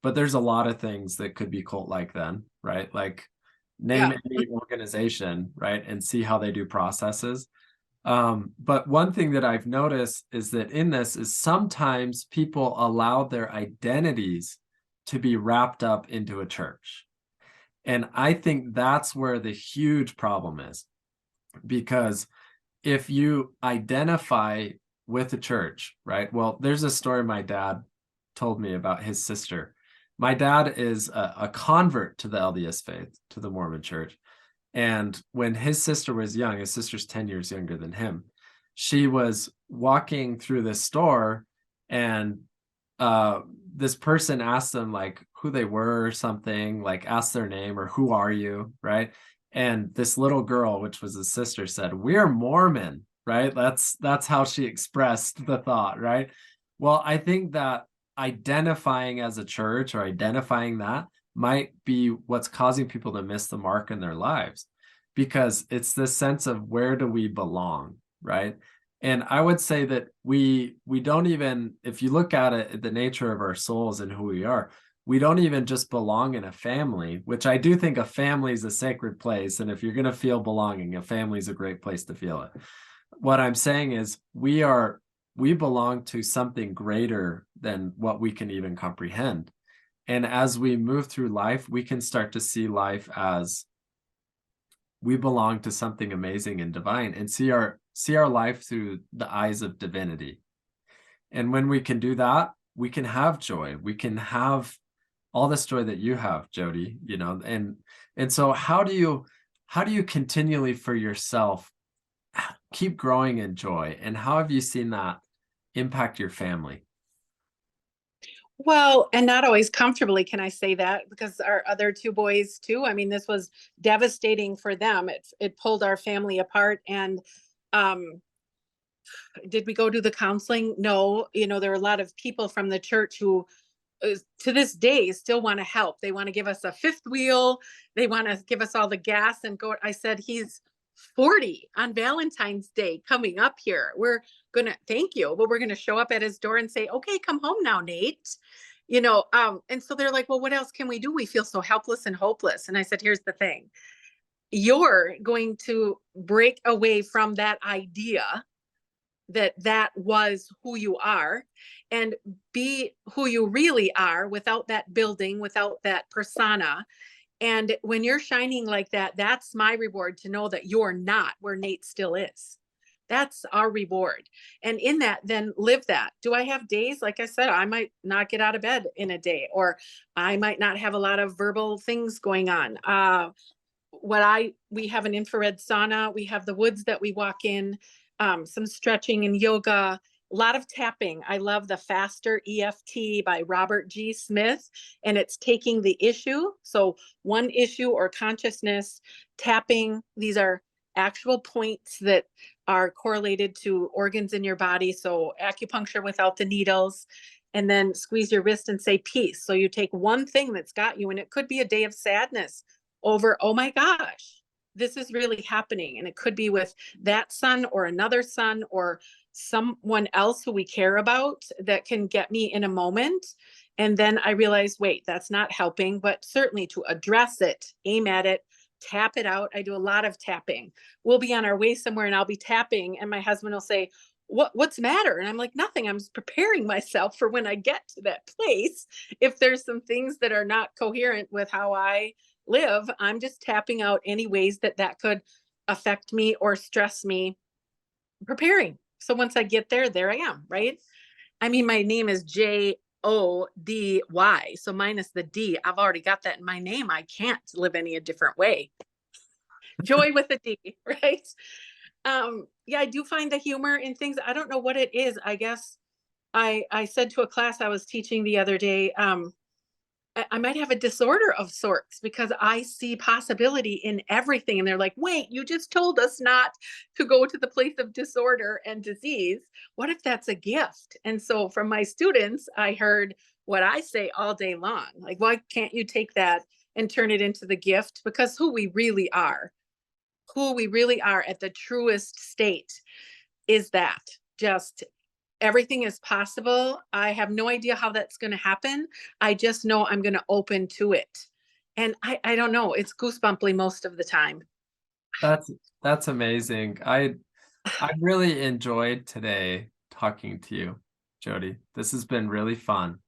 Speaker 2: but there's a lot of things that could be cult-like then, right? Like name any organization, right? And see how they do processes. But one thing that I've noticed is that in this is sometimes people allow their identities to be wrapped up into a church. And I think that's where the huge problem is, because if you identify with the church, right? Well, there's a story my dad told me about his sister. My dad is a convert to the LDS faith, to the Mormon church. And when his sister was young, his sister's 10 years younger than him, she was walking through this store, and this person asked them like who they were or something, like asked their name or who are you, right? And this little girl, which was his sister, said, "We're Mormon," right? That's how she expressed the thought, right? Well, I think that identifying as a church or identifying that might be what's causing people to miss the mark in their lives, because it's this sense of where do we belong, right? And I would say that we don't even, if you look at it, the nature of our souls and who we are, we don't even just belong in a family, which I do think a family is a sacred place. And if you're going to feel belonging, a family is a great place to feel it. What I'm saying is we belong to something greater than what we can even comprehend. And as we move through life, we can start to see life as we belong to something amazing and divine, and see our life through the eyes of divinity. And when we can do that, we can have joy. We can have all this joy that you have, Jody, and so how do you continually for yourself keep growing in joy, and how have you seen that impact your family?
Speaker 3: Well, and not always comfortably, can I say that? Because our other two boys too. I mean, this was devastating for them. It pulled our family apart. And um, did we go to the counseling? No. There are a lot of people from the church who, to this day, still want to help. They want to give us a fifth wheel. They want to give us all the gas and go. I said, he's 40 on Valentine's Day coming up here. We're going to thank you, but we're going to show up at his door and say, okay, come home now, Nate. And so they're like, well, what else can we do? We feel so helpless and hopeless. And I said, here's the thing. You're going to break away from that idea that was who you are, and be who you really are without that building, without that persona. And when you're shining like that, that's my reward, to know that you're not where Nate still is. That's our reward. And in that, then live that. Do I have days? Like I said, I might not get out of bed in a day, or I might not have a lot of verbal things going on. We have an infrared sauna. We have the woods that we walk in, some stretching and yoga, a lot of tapping. I love the Faster EFT by Robert G. Smith, and it's taking the issue. So one issue or consciousness, tapping. These are actual points that are correlated to organs in your body. So acupuncture without the needles, and then squeeze your wrist and say peace. So you take one thing that's got you, and it could be a day of sadness over, oh my gosh, this is really happening. And it could be with that son or another son or someone else who we care about, that can get me in a moment. And then I realize, wait, that's not helping, but certainly to address it, aim at it, tap it out. I do a lot of tapping. We'll be on our way somewhere and I'll be tapping, and my husband will say, what's the matter? And I'm like, nothing. I'm just preparing myself for when I get to that place. If there's some things that are not coherent with how I live, I'm just tapping out any ways that could affect me or stress me, preparing. So once I get there I am, right? I mean, my name is Jody. So minus the D, I've already got that in my name. I can't live any a different way. Joy with a D, right? Yeah, I do find the humor in things. I don't know what it is. I guess I said to a class I was teaching the other day, I might have a disorder of sorts, because I see possibility in everything. And they're like, wait, you just told us not to go to the place of disorder and disease. What if that's a gift? And so from my students, I heard what I say all day long. Like, why can't you take that and turn it into the gift? Because who we really are at the truest state is that just everything is possible. I have no idea how that's going to happen. I just know I'm going to open to it. And I don't know, it's goosebumply most of the time.
Speaker 2: That's amazing. I really enjoyed today talking to you, Jody. This has been really fun.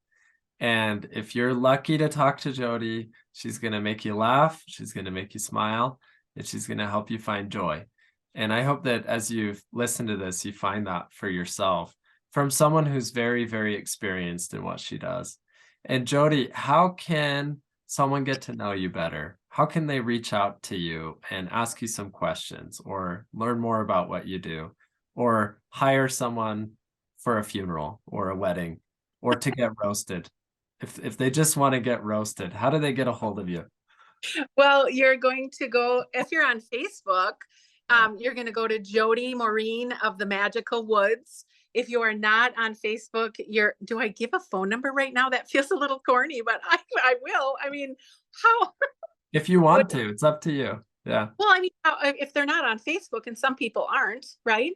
Speaker 2: And if you're lucky to talk to Jody, she's going to make you laugh, she's going to make you smile, and she's going to help you find joy. And I hope that as you've listened to this, you find that for yourself from someone who's very, very experienced in what she does. And Jody, how can someone get to know you better? How can they reach out to you and ask you some questions, or learn more about what you do, or hire someone for a funeral or a wedding, or to get roasted? If they just want to get roasted, how do they get a hold of you?
Speaker 3: Well, you're going to go, if you're on Facebook, you're going to go to Jody Maureen of the Magical Woods. If you are not on Facebook, do I give a phone number right now? That feels a little corny, but I will. I mean, how
Speaker 2: If you want
Speaker 3: would,
Speaker 2: to, it's up to you. Yeah.
Speaker 3: well, I mean, if they're not on Facebook, and some people aren't, right?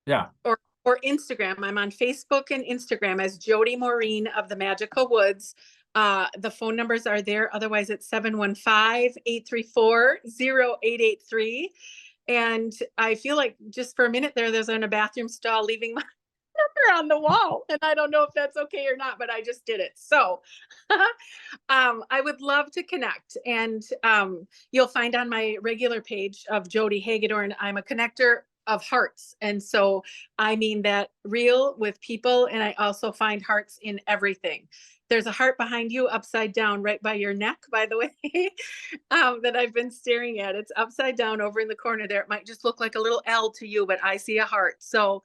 Speaker 2: Yeah.
Speaker 3: Or Instagram. I'm on Facebook and Instagram as Jody Maureen of the Magical Woods. The phone numbers are there. Otherwise, it's 715-834-0883. And I feel like just for a minute there's in a bathroom stall leaving my number on the wall. And I don't know if that's okay or not, but I just did it. So I would love to connect. And you'll find on my regular page of Jody Hagedorn, I'm a connector of hearts. And so I mean that real with people. And I also find hearts in everything. There's a heart behind you upside down right by your neck, by the way, that I've been staring at. It's upside down over in the corner there. It might just look like a little L to you, but I see a heart. So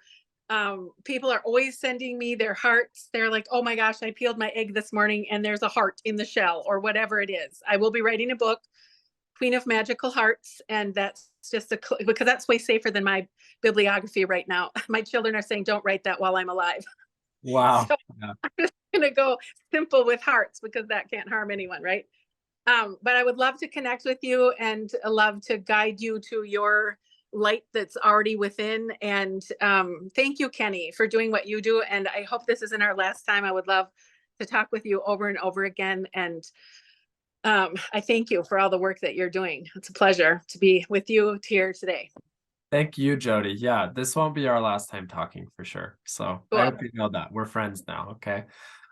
Speaker 3: people are always sending me their hearts. They're like, oh my gosh, I peeled my egg this morning and there's a heart in the shell, or whatever it is. I will be writing a book, Queen of Magical Hearts. And that's just because that's way safer than my bibliography right now. My children are saying, don't write that while I'm alive.
Speaker 2: Wow.
Speaker 3: So
Speaker 2: Yeah.
Speaker 3: I'm just going to go simple with hearts because that can't harm anyone, right? But I would love to connect with you and love to guide you to your light that's already within. And thank you, Kenny, for doing what you do. And I hope this isn't our last time. I would love to talk with you over and over again. And I thank you for all the work that you're doing. It's a pleasure to be with you here today.
Speaker 2: Thank you, Jody. Yeah, this won't be our last time talking for sure. So
Speaker 3: Cool.
Speaker 2: I hope you know that we're friends now. Okay.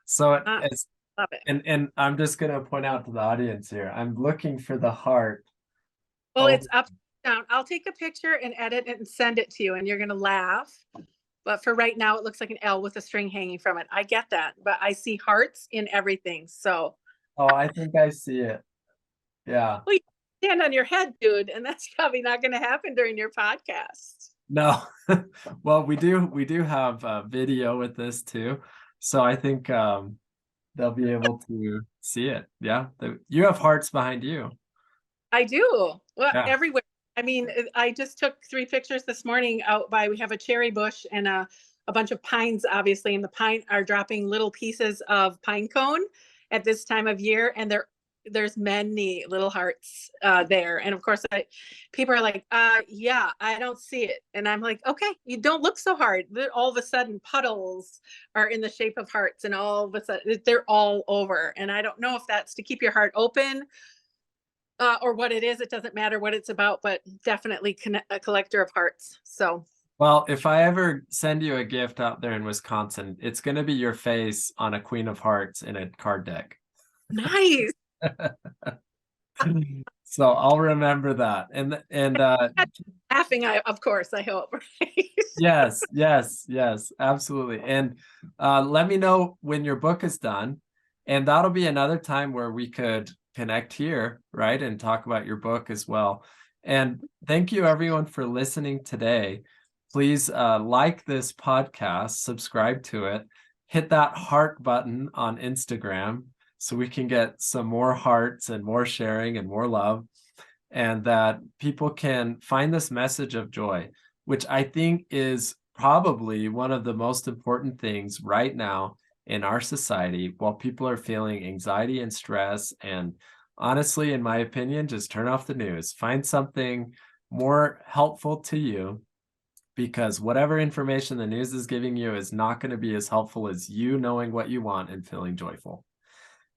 Speaker 2: So it's
Speaker 3: Love it.
Speaker 2: and I'm just gonna point out to the audience here. I'm looking for the heart.
Speaker 3: Well,
Speaker 2: Oh,
Speaker 3: it's up down. I'll take a picture and edit it and send it to you, and you're gonna laugh. But for right now, it looks like an L with a string hanging from it. I get that, but I see hearts in everything. So
Speaker 2: I think I see it. Yeah.
Speaker 3: well, you stand on your head, dude, and that's probably not going to happen during your podcast.
Speaker 2: No. Well, we do have video with this too. So I think they'll be able to see it. Yeah. You have hearts behind you.
Speaker 3: I do. Well,
Speaker 2: Yeah.
Speaker 3: everywhere. I mean, I just took 3 pictures this morning out by, we have a cherry bush and a bunch of pines, obviously, and the pine are dropping little pieces of pine cone at this time of year. And there's many little hearts there. And of course, people are like, yeah, I don't see it. And I'm like, okay, you don't look so hard. All of a sudden puddles are in the shape of hearts, and all of a sudden they're all over. And I don't know if that's to keep your heart open or what it is. It doesn't matter what it's about, but definitely a collector of hearts. So,
Speaker 2: well, if I ever send you a gift out there in Wisconsin, it's going to be your face on a Queen of Hearts in a card deck.
Speaker 3: nice.
Speaker 2: So I'll remember that. And
Speaker 3: Laughing, of course, I hope.
Speaker 2: yes, absolutely. And let me know when your book is done, and that'll be another time where we could connect here, right, and talk about your book as well. And thank you everyone for listening today. Please like this podcast, subscribe to it, hit that heart button on Instagram so we can get some more hearts and more sharing and more love, and that people can find this message of joy, which I think is probably one of the most important things right now in our society, while people are feeling anxiety and stress. And honestly, in my opinion, just turn off the news, find something more helpful to you, because whatever information the news is giving you is not going to be as helpful as you knowing what you want and feeling joyful.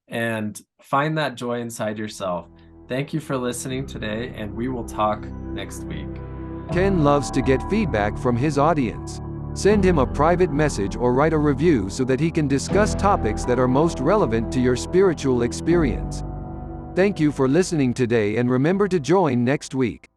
Speaker 2: And find that joy inside yourself. Thank you for listening today, and we will talk next week.
Speaker 1: Ken loves to get feedback from his audience. Send him a private message or write a review so that he can discuss topics that are most relevant to your spiritual experience. Thank you for listening today, and remember to join next week.